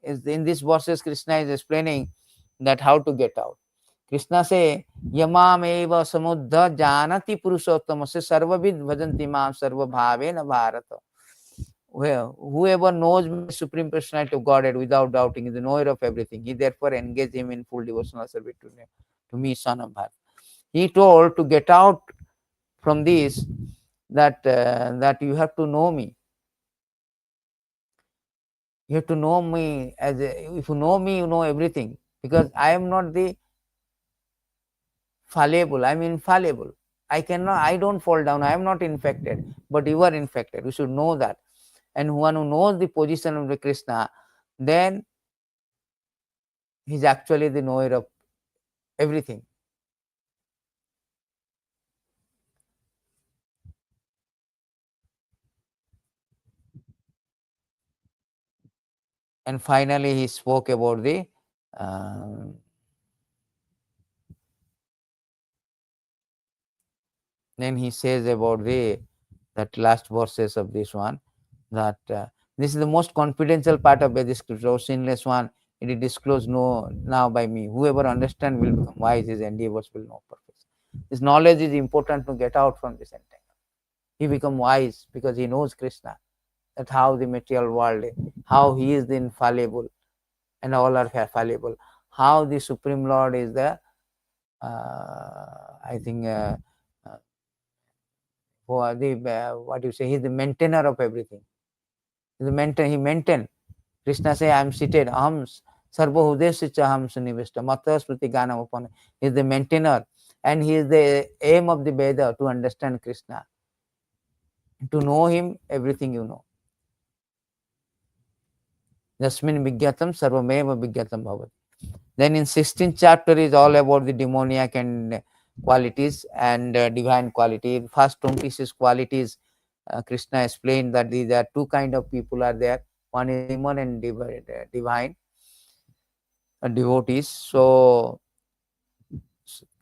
In this verses, Krishna is explaining that how to get out. Krishna say, Yamam eva samuddha janati purushottama se sarvavid bhajanti mam sarva bhavena bharata. Well, whoever knows the Supreme Personality of Godhead without doubting is the knower of everything. He therefore engage him in full devotional service to me, son of Bharat. He told to get out from this that you have to know me. You have to know me if you know me, you know everything. Because I am not the fallible, I am infallible. I don't fall down, I am not infected, but you are infected. You should know that. And one who knows the position of the Krishna, then he is actually the knower of everything. And finally, he spoke about the then he says about the that last verses of this one, that this is the most confidential part of Vedic scripture, sinless one. It is disclosed now by me. Whoever understands will become wise, his endeavors will know purpose. This knowledge is important to get out from this entanglement. He become wise because he knows Krishna, that how the material world, how he is the infallible and all are fallible, how the Supreme Lord is the I think what you say, he is the maintainer of everything. He maintain. Krishna say, I am seated, aham sarva hudesya aham sunivishta mata smriti ganam upon. He is the maintainer, and he is the aim of the Veda, to understand Krishna. To know him, everything you know. Jasmin vigyatam sarvameva vigyatam bhavati. Then in 16th chapter is all about the demoniac and qualities and divine quality. First 26 qualities, Krishna explained that these are two kind of people are there. One is demon and divine devotees. So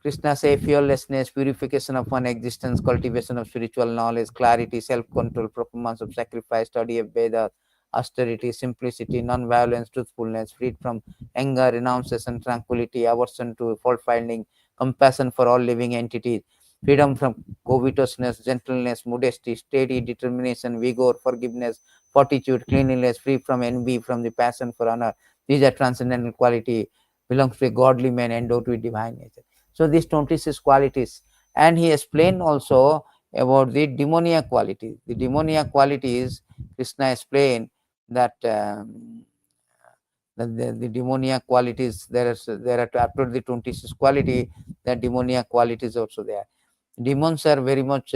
Krishna say fearlessness, purification of one existence, cultivation of spiritual knowledge, clarity, self-control, performance of sacrifice, study of Vedas, austerity, simplicity, non-violence, truthfulness, freed from anger, renunciation, tranquility, aversion to fault finding, compassion for all living entities, freedom from covetousness, gentleness, modesty, steady determination, vigor, forgiveness, fortitude, cleanliness, free from envy, from the passion for honor. These are transcendental quality, belongs to a godly man endowed with divine nature. So these 26 qualities, and he explained also about the demoniac quality. The demoniac qualities, Krishna explained that the demoniac qualities, there are after the 26 quality, the demoniac qualities also there. Demons are very much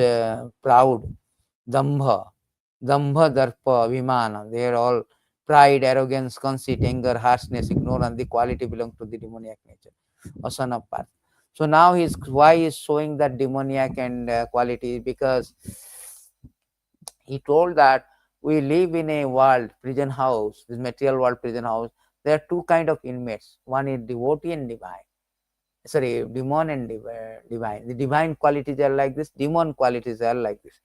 proud, dambha, darpa, vimana. They are all pride, arrogance, conceit, anger, harshness, ignorance. The quality belong to the demoniac nature, asana path. So now why he is showing that demoniac and quality, because he told that we live in a world, prison house, this material world prison house. There are two kind of inmates. One is devotee and divine. Sorry, demon and divine. The divine qualities are like this, demon qualities are like this.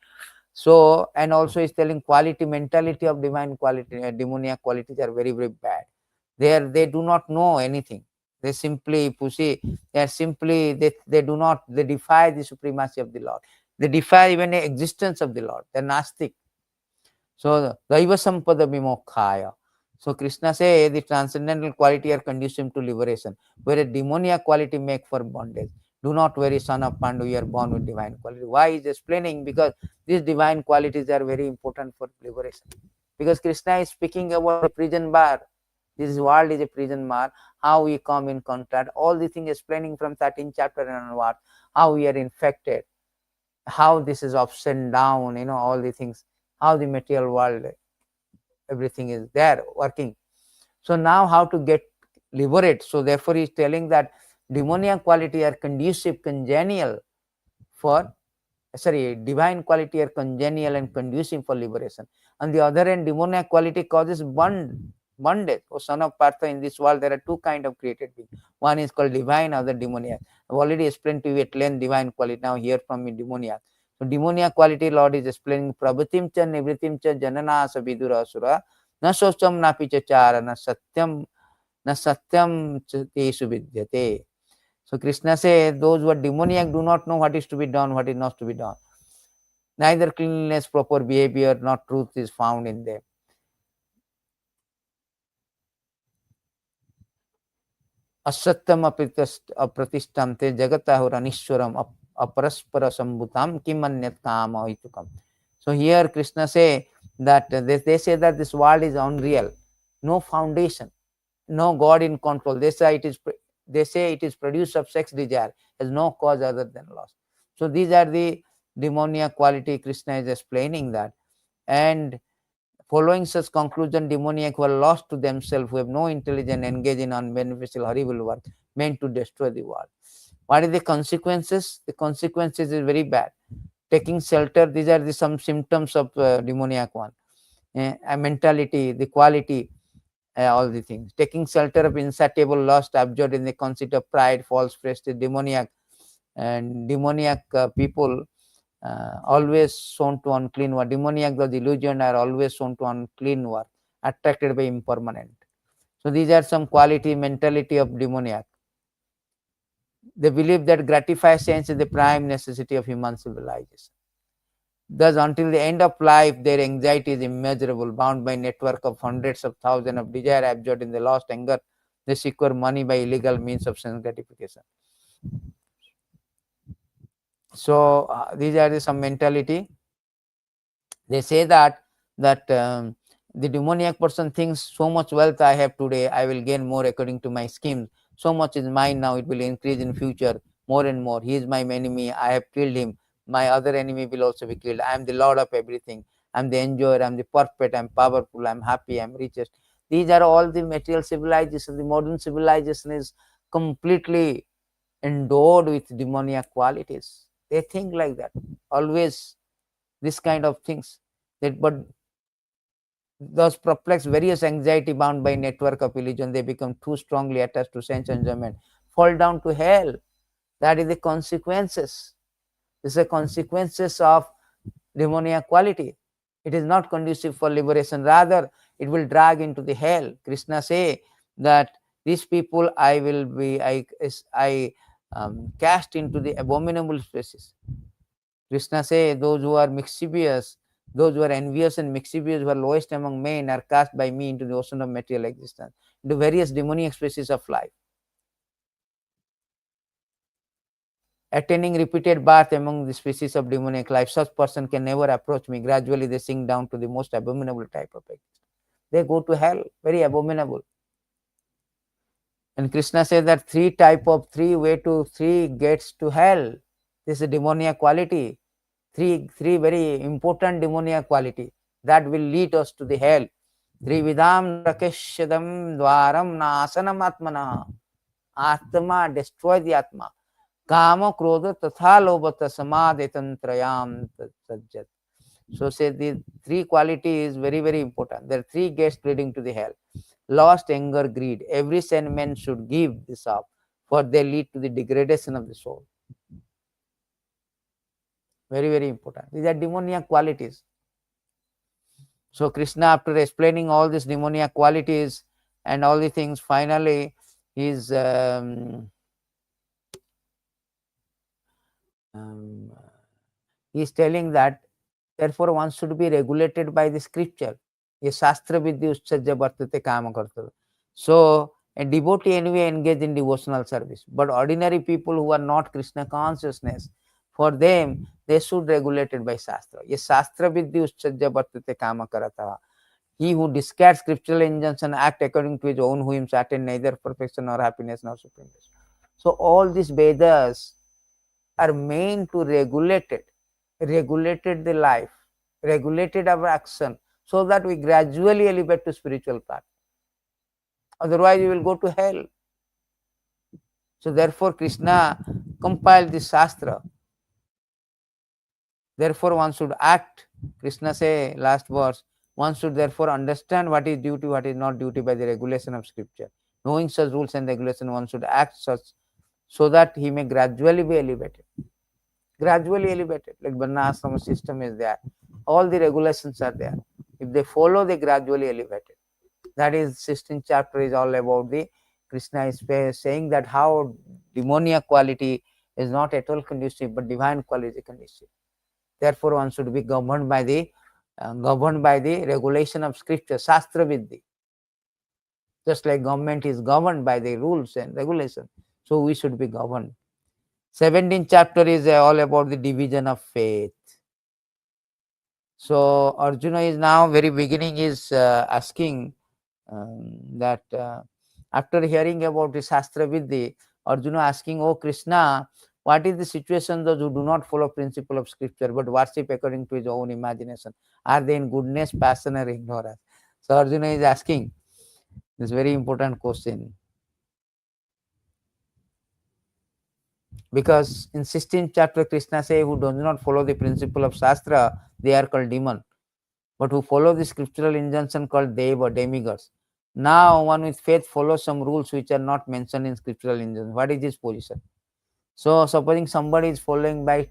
So, and also is telling quality, mentality of divine quality, demoniac qualities are very, very bad. They do not know anything. They simply pussy, they are simply, they do not, they defy the supremacy of the Lord. They defy even the existence of the Lord. They are Nastic. So, Daiva Sampada Vimokhaya. So, Krishna say the transcendental quality are conducive to liberation, whereas demoniac quality make for bondage. Do not worry, son of Pandu, you are born with divine quality. Why is explaining? Because these divine qualities are very important for liberation. Because Krishna is speaking about the prison bar. This world is a prison bar. How we come in contact, all the things explaining from 13th chapter and onward, how we are infected, how this is ups and down, all the things, how the material world, everything is there working. So now how to get liberate? So therefore he is telling that demoniac quality are conducive, congenial for, divine quality are congenial and conducive for liberation. On the other hand, demoniac quality causes bond, bondage. O son of Partha, in this world there are two kinds of created beings. One is called divine, other demoniac. I've already explained to you at length divine quality. Now hear from me demoniac. So demoniac quality Lord is explaining prabhutim cha nivritim cha janana sabidura asura na socham na pichachara na satyam tesu vidyate. So Krishna says those who are demoniac do not know what is to be done, what is not to be done. Neither cleanliness, proper behavior, nor truth is found in them. Asatyam apratishtamte jagatahur anishwaram aparaspara sambhutam kimanyat kama hitukam. So here Krishna say that they say that this world is unreal, no foundation, no God in control. They say it is produced of sex desire, has no cause other than loss. So these are the demoniac quality. Krishna is explaining that. And following such conclusion, demoniac who are lost to themselves, who have no intelligence, engage in unbeneficial, horrible work meant to destroy the world. What are the consequences? The consequences is very bad. Taking shelter, these are some symptoms of demoniac one. Mentality, the quality, all the things. Taking shelter of insatiable lust, absorbed in the conceit of pride, false prestige, demoniac, and demoniac people always shown to unclean work. Demoniac, the illusion are always shown to unclean work, attracted by impermanent. So these are some quality, mentality of demoniac. They believe that gratify sense is the prime necessity of human civilization. Thus, until the end of life, their anxiety is immeasurable, bound by network of hundreds of thousands of desire, absorbed in the lost anger. They secure money by illegal means of sense gratification. So these are some mentality. They say that the demoniac person thinks, so much wealth I have today, I will gain more according to my schemes. So much is mine now, it will increase in future more and more. He is my enemy, I have killed him. My other enemy will also be killed. I am the Lord of everything. I am the enjoyer, I am the perfect, I am powerful, I am happy, I am richest. These are all the material civilization. The modern civilization is completely endowed with demoniac qualities. They think like that, always this kind of things. But thus perplexed, various anxiety bound by network of illusion, they become too strongly attached to sense enjoyment, fall down to hell. That is the consequences. This is the consequences of demoniac quality. It is not conducive for liberation, rather it will drag into the hell. Krishna say that these people I cast into the abominable spaces. Krishna say those who are mischievous, those who are envious and mischievous, who are lowest among men, are cast by me into the ocean of material existence, into various demonic species of life. Attaining repeated birth among the species of demonic life, such person can never approach me. Gradually they sink down to the most abominable type of existence. They go to hell, very abominable. And Krishna says that three gates to hell. This is demoniac quality. Three very important demoniac quality that will lead us to the hell. Trividam rakeshyadam dwaram nasanam atmana. Atma, destroy the atma. Kama krodha tatha lobhata samadhitantrayam sajjat. So say the three quality is very, very important. There are three gates leading to the hell. Lust, anger, greed. Every sentiment should give this up, for they lead to the degradation of the soul. Very, very important. These are demoniac qualities. So Krishna, after explaining all these demoniac qualities and all the things, finally he's telling that therefore one should be regulated by the scripture. Ye shastra vidya ussajya vartate kama kartava. So a devotee anyway engaged in devotional service, but ordinary people who are not Krishna consciousness, for them they should regulated by shastra. Ye shastra vidya ussajya vartate kama karata. He who discards scriptural injunction act according to his own whims, attain neither perfection nor happiness nor supreme bliss. So all these Vedas are meant to regulated the life, regulated our action, so that we gradually elevate to spiritual path. Otherwise, you will go to hell. So therefore, Krishna compiled this Shastra. Therefore, one should act. Krishna say, last verse, One should therefore understand what is duty, what is not duty by the regulation of scripture. Knowing such rules and regulation, one should act such so that he may gradually be elevated. Gradually elevated, like Varna Ashrama system is there. All the regulations are there. If they follow, they gradually elevated. That is 16th chapter is all about the Krishna is saying that how demoniac quality is not at all conducive, but divine quality is conducive. Therefore, one should be governed by the regulation of scripture, Shastra Vidhi. Just like government is governed by the rules and regulations, so we should be governed. 17th chapter is all about the division of faith. So Arjuna is now very beginning is asking that after hearing about the Shastra Vidhi, Arjuna asking, "Oh Krishna, what is the situation those who do not follow principle of scripture but worship according to his own imagination? Are they in goodness, passion, or ignorance?" So Arjuna is asking this very important question. Because in 16th chapter, Krishna says, who does not follow the principle of Shastra, they are called demon. But who follow the scriptural injunction called deva, demigods. Now, one with faith follows some rules which are not mentioned in scriptural injunction. What is his position? So, supposing somebody is following by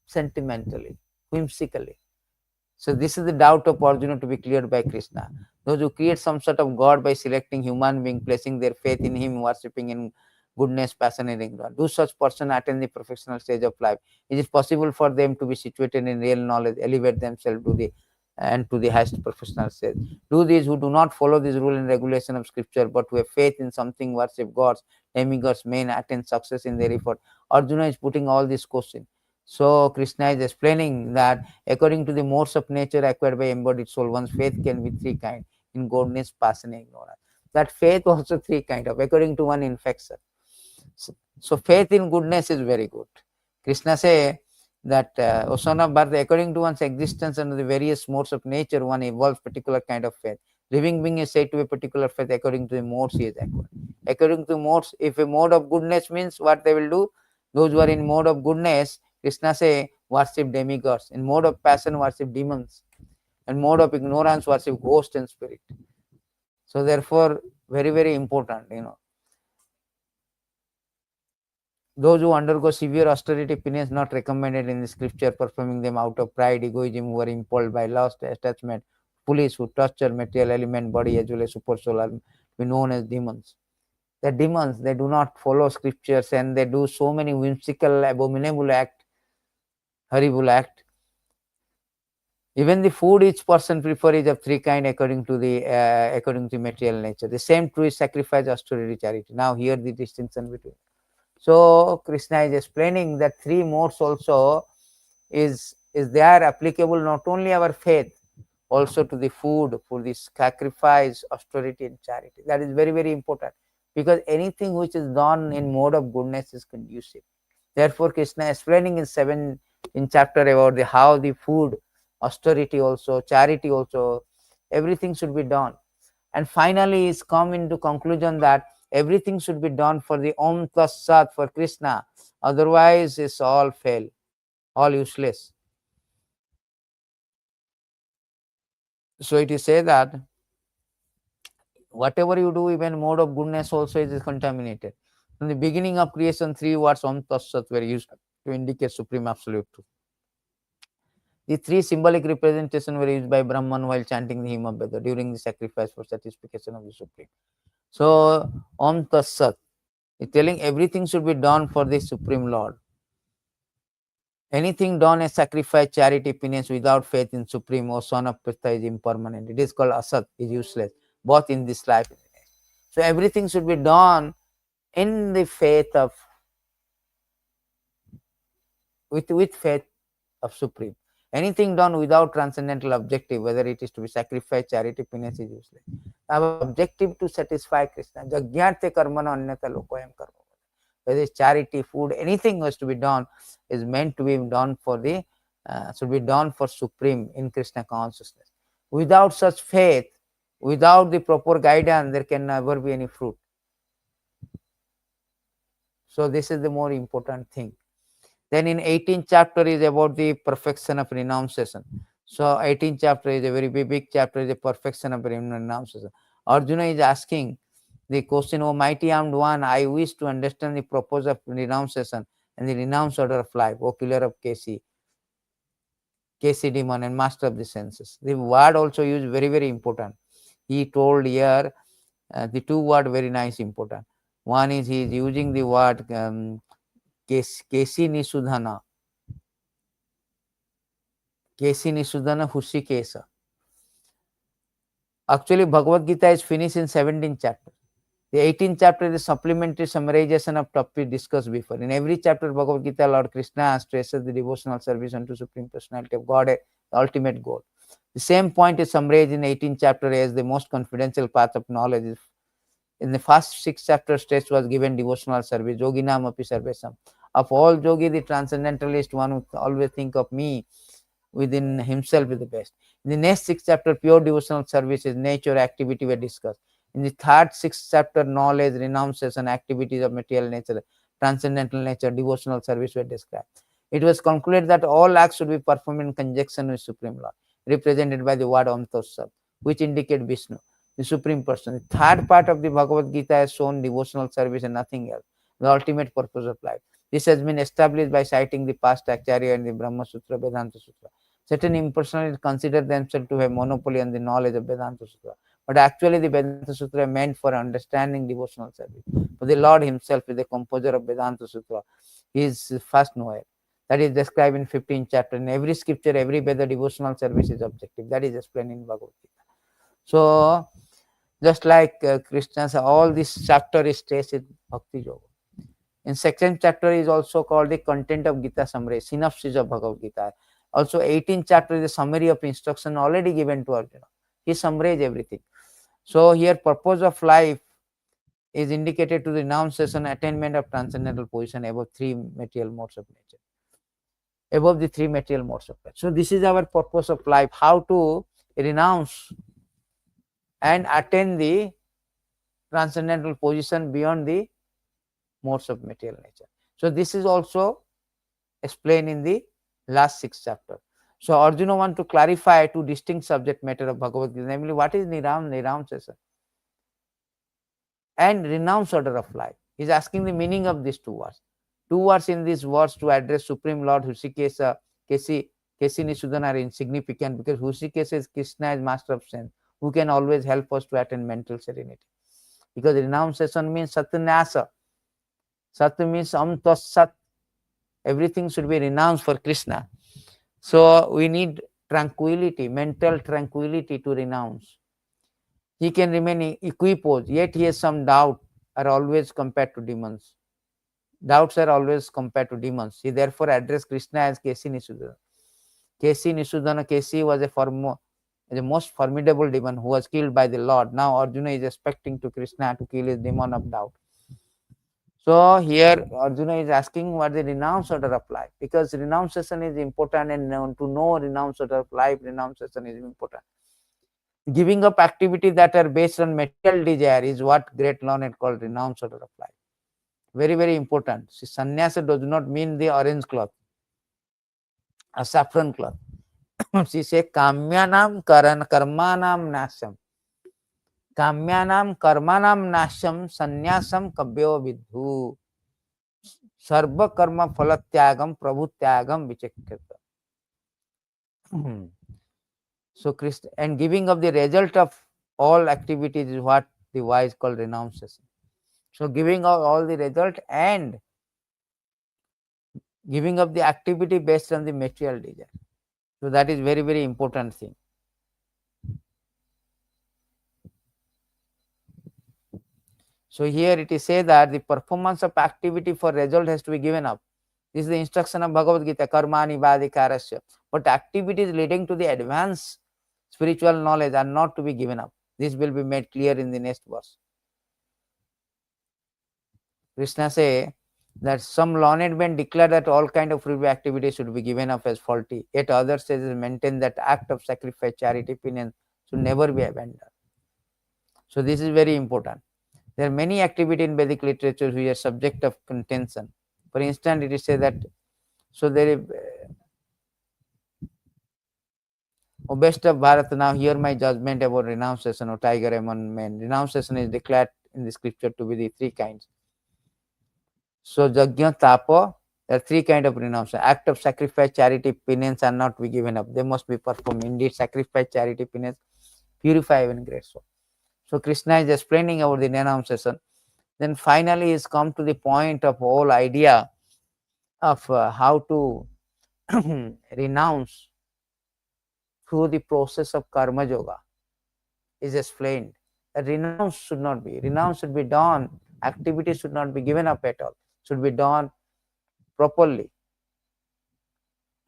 sentimentally, whimsically. So, this is the doubt of Arjuna to be cleared by Krishna. Those who create some sort of God by selecting human being, placing their faith in him, worshipping in goodness, passion, and ignorance. Do such person attain the professional stage of life? Is it possible for them to be situated in real knowledge, elevate themselves to the highest professional stage? Do these who do not follow this rule and regulation of scripture, but who have faith in something, worship gods, demigods, may attain success in their effort? Arjuna is putting all these questions. So Krishna is explaining that according to the modes of nature acquired by embodied soul, one's faith can be three kinds: in goodness, passion, and ignorance. That faith also three kind of, according to one infection. So faith in goodness is very good. Krishna say that O son of birth, according to one's existence under the various modes of nature, one evolves particular kind of faith. Living being is said to be a particular faith according to the modes he is acquired. According to modes, if a mode of goodness means what they will do, those who are in mode of goodness, Krishna say worship demigods. In mode of passion, worship demons. And mode of ignorance, worship ghost and spirit. So therefore, very, very important, Those who undergo severe austerity penance not recommended in the scripture, performing them out of pride, egoism, who are impelled by lust, attachment, police who torture material element, body as well as supersoul are be known as demons. The demons, they do not follow scriptures and they do so many whimsical, abominable act, horrible act. Even the food each person prefer is of three kind according to the material nature. The same true is sacrifice, austerity, charity. Now here the distinction between. So Krishna is explaining that three modes also is they are applicable not only our faith, also to the food, for the sacrifice, austerity, and charity. That is very, very important, because anything which is done in mode of goodness is conducive. Therefore, Krishna is explaining in chapter about how the food, austerity also, charity also, everything should be done. And finally, is come into conclusion that everything should be done for the Om Tat Sat, for Krishna. Otherwise, it's all fail, all useless. So it is said that whatever you do, even mode of goodness also is contaminated. From the beginning of creation, three words Om Tat Sat were used to indicate supreme absolute truth. The three symbolic representations were used by Brahman while chanting the hymn of Veda during the sacrifice for satisfaction of the Supreme. So, Om Tat Sat is telling everything should be done for the Supreme Lord. Anything done as sacrifice, charity, penance without faith in Supreme or Son of Krishna is impermanent. It is called Asat, is useless, both in this life and the next. So, everything should be done in the faith of, with faith of Supreme. Anything done without transcendental objective, whether it is to be sacrifice, charity, penance, is useless. Our objective to satisfy Krishna. Jñāte karmana anyata lokoyam karma. Whether it's charity, food, anything has to be done is meant to be done for the should be done for Supreme in Krishna consciousness. Without such faith, without the proper guidance, there can never be any fruit. So this is the more important thing. Then in 18th chapter is about the perfection of renunciation. So 18th chapter is a very big chapter, is a perfection of renunciation. Arjuna is asking the question, O mighty armed one, I wish to understand the purpose of renunciation and the renounced order of life, O killer of Kesi demon and master of the senses. The word also used very, very important. He told here the two word very nice important. One is he is using the word Kesi Nisudhana. Kesi Nisudhana Hushikesa. Actually, Bhagavad-gītā is finished in 17th chapter. The 18th chapter is a supplementary summarization of topic discussed before. In every chapter of Bhagavad-gītā, Lord Krishna stresses the devotional service unto Supreme Personality of Godhead, the ultimate goal. The same point is summarized in 18th chapter as the most confidential path of knowledge. In the first 6 chapters, stress was given devotional service, yoginam api sarvesam. Of all yogi, the transcendentalist one would always think of me within himself is the best. In the next 6 chapter, pure devotional services, nature, activity were discussed. In the third 6th chapter, knowledge, renunciation, activities of material nature, transcendental nature, devotional service were described. It was concluded that all acts should be performed in conjunction with Supreme Lord, represented by the word Om Tat Sat, which indicate Vishnu, the Supreme Person. The third part of the Bhagavad-gītā has shown devotional service and nothing else, the ultimate purpose of life. This has been established by citing the past Acharya and the Brahma Sutra, Vedanta Sutra. Certain impersonalists consider themselves to have monopoly on the knowledge of Vedanta Sutra, but actually the Vedanta Sutra is meant for understanding devotional service. For the Lord himself is the composer of Vedanta Sutra. He is first knower. That is described in 15th chapter. In every scripture, every Veda, devotional service is objective. That is explained in Bhagavad-gītā. So, just like Krishna said, all this chapter is stressed in Bhakti Yoga. In second chapter is also called the content of Gita summary, synopsis of Bhagavad-gītā. Also 18th chapter is a summary of instruction already given to Arjuna. He summarized everything. So here purpose of life is indicated to the renunciation, attainment of transcendental position above 3 material modes of nature. Above the 3 material modes of life. So this is our purpose of life, how to renounce and attain the transcendental position beyond the modes of material nature. So this is also explained in the last 6 chapter. So Arjuna want to clarify 2 distinct subject matter of Bhagavad-gītā, namely what is renunciation and renounce order of life. He is asking the meaning of these 2 words. 2 words in these words to address Supreme Lord Hushikesa, Kesi Nisudhana are insignificant because Hushikesa is Krishna is master of sense, who can always help us to attain mental serenity. Because renunciation means satnasa. Sat means Sat. Everything should be renounced for Krishna. So we need tranquility, mental tranquility to renounce. He can remain equiposed, yet he has some doubt, are always compared to demons. Doubts are always compared to demons. He therefore addressed Krishna as Kesi Nisudhana. Kesi Nisudhana, Kesi was the most formidable demon who was killed by the Lord. Now Arjuna is expecting to Krishna to kill his demon of doubt. So here Arjuna is asking what the renounce order of life, because renunciation is important, and to know renounce order of life, renunciation is important. Giving up activities that are based on material desire is what great learned called renounce order of life. Very, very important. See, sannyasa does not mean the orange cloth, a saffron cloth. She says kamyanam karmanam nasham. Kamyanam karmanam nasham sannyasam kabyo vidhu. Sarva karma phalatyagam prabhutyagam vichakrita. So Krishna, and giving up the result of all activities is what the wise call renunciation. So giving up all the result and giving up the activity based on the material desire. So that is very, very important thing. So here it is said that the performance of activity for result has to be given up. This is the instruction of Bhagavad-gītā, karmani vadikarasya. But activities leading to the advanced spiritual knowledge are not to be given up. This will be made clear in the next verse. Krishna say that some learned men declare that all kind of fruitive activities should be given up as faulty. Yet others maintain that act of sacrifice, charity, penance should never be abandoned. So this is very important. There are many activities in Vedic literature which are subject of contention. For instance, it is said that so there is O best of Bharat, now hear my judgment about renunciation, O tiger among men. Renunciation is declared in the scripture to be the three kinds. So Jagya, Tapa, there are three kinds of renunciation. Act of sacrifice, charity, penance are not be given up. They must be performed. Indeed, sacrifice, charity, penance, purify even great soul. So Krishna is explaining about the renunciation. Then finally he's come to the point of whole idea of how to renounce through the process of karma yoga is explained. That renounce should not be. Renounce should be done. Activity should not be given up at all. Should be done properly.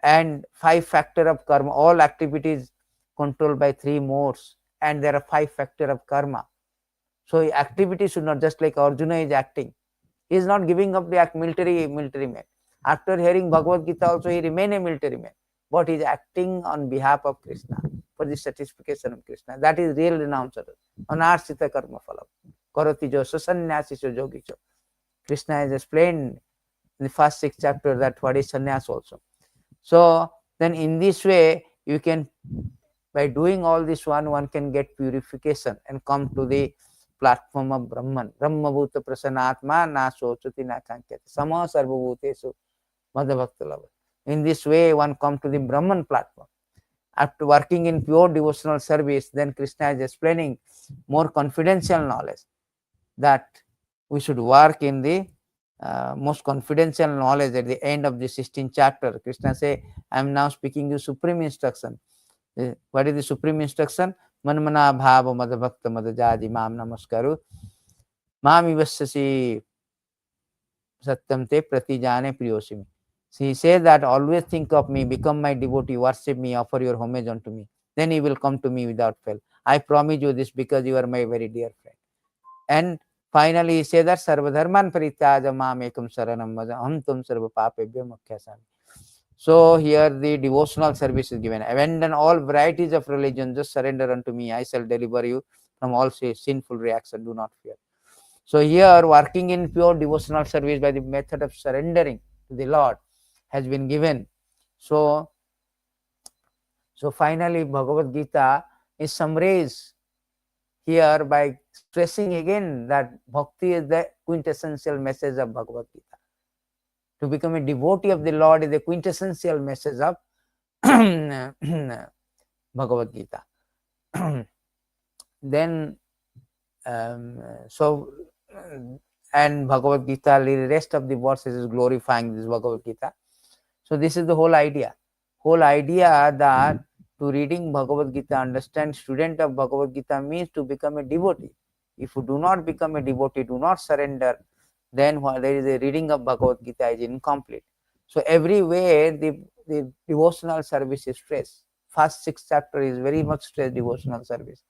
And 5 factor of karma, all activities controlled by 3 modes, and there are 5 factor of karma. So activity should not, just like Arjuna is acting. He is not giving up the military man. After hearing Bhagavad-gītā also he remained a military man. But he is acting on behalf of Krishna for the satisfaction of Krishna. That is real renouncement. Anarsita karma phalam. Karoti jo sannyasi jo yogi jo. Krishna has explained in the first 6 chapters that what is sannyas also. So then in this way you can, by doing all this one can get purification and come to the platform of Brahman. Brahma bhuta prasanatma na sochati na kankyati. Sama sarva bhutesu madhavakta lava. In this way one come to the Brahman platform. After working in pure devotional service, then Krishna is explaining more confidential knowledge, that we should work in the most confidential knowledge. At the end of the 16th chapter, Krishna say, I am now speaking you supreme instruction. What is the supreme instruction? Manmana bhava madhavakta madajadi mam namaskaru mami vasyasi satyam te pratijane priyosimi. So he says that always think of me, become my devotee, worship me, offer your homage unto me. Then you will come to me without fail. I promise you this because you are my very dear friend. And finally he says that sarvadharman parityaja mam ekam saranam vaja aham tum sarva papebhyo mokhyasami. So here the devotional service is given. Abandon all varieties of religion, just surrender unto me. I shall deliver you from all sinful reaction. Do not fear. So here working in pure devotional service by the method of surrendering to the Lord has been given. So finally Bhagavad-gītā is summarized here by stressing again that bhakti is the quintessential message of Bhagavad-gītā. To become a devotee of the Lord is the quintessential message of Bhagavad-gītā. Then and Bhagavad-gītā, the rest of the verses is glorifying this Bhagavad-gītā. So this is the whole idea. Whole idea that to reading Bhagavad-gītā, understand student of Bhagavad-gītā means to become a devotee. If you do not become a devotee, do not surrender, then there is a reading of Bhagavad-gītā is incomplete. So everywhere the devotional service is stressed. First 6 chapter is very much stressed devotional service.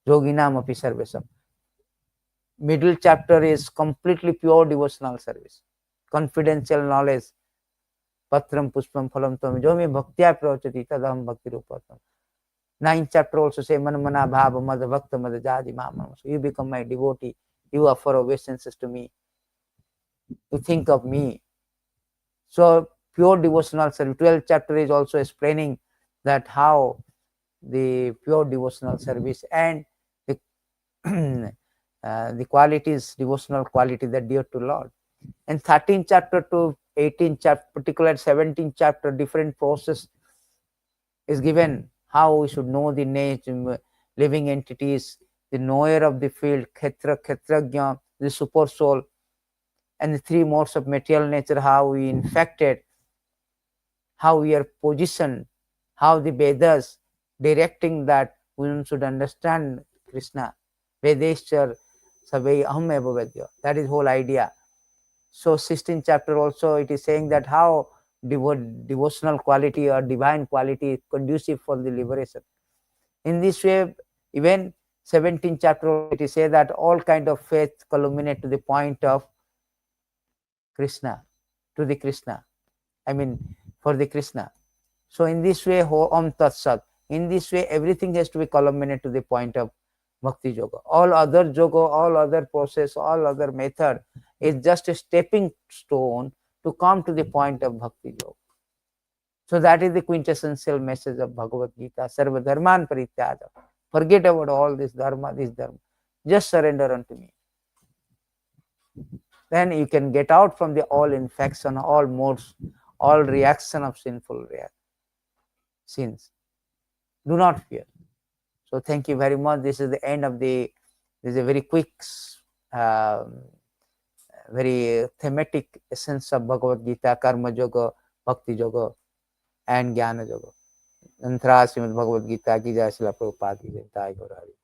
Yoginam api sarvesam. Middle chapter is completely pure devotional service. Confidential knowledge. Patram puspam phalam tam jomi bhaktya pravachati tadam bhakti rupatam. 9th chapter also say manmana bhava madha bhakta madha jadi mama. So you become my devotee. You offer obeisances to me. You think of me. So pure devotional service. 12th chapter is also explaining that how the pure devotional service and the qualities, devotional quality that dear to Lord. And 13th chapter to 18th chapter, particularly 17th chapter, different process is given. How we should know the nature, living entities, the knower of the field, Kshetra, Kshetrajna, the Supersoul, and the 3 modes of material nature, how we infected, how we are positioned, how the Vedas directing that we should understand Krishna. Vedeshwar Savai Aham Eva Vedya. That is whole idea. So 16th chapter also it is saying that how devotional quality or divine quality is conducive for the liberation. In this way, even 17th chapter it is said that all kind of faith culminate to the point of Krishna, to the Krishna. I mean for the Krishna. So in this way, Om Tat Sat. In this way, everything has to be culminated to the point of Bhakti Yoga. All other yoga, all other process, all other method is just a stepping stone to come to the point of Bhakti Yoga. So that is the quintessential message of Bhagavad-gītā. Sarva dharman parityaja. Forget about all this dharma, this dharma. Just surrender unto me. Then you can get out from the all infection, all modes, all reaction of sinful sins. Do not fear. So thank you very much. This is the end of this is a very quick, very thematic essence of Bhagavad-gītā, Karma Yoga, Bhakti Yoga, and Jnana Yoga. Antra Srimad Bhagavad-gītā ki jai, Srila Prabhupada ki jai, Jai Gaur Hari.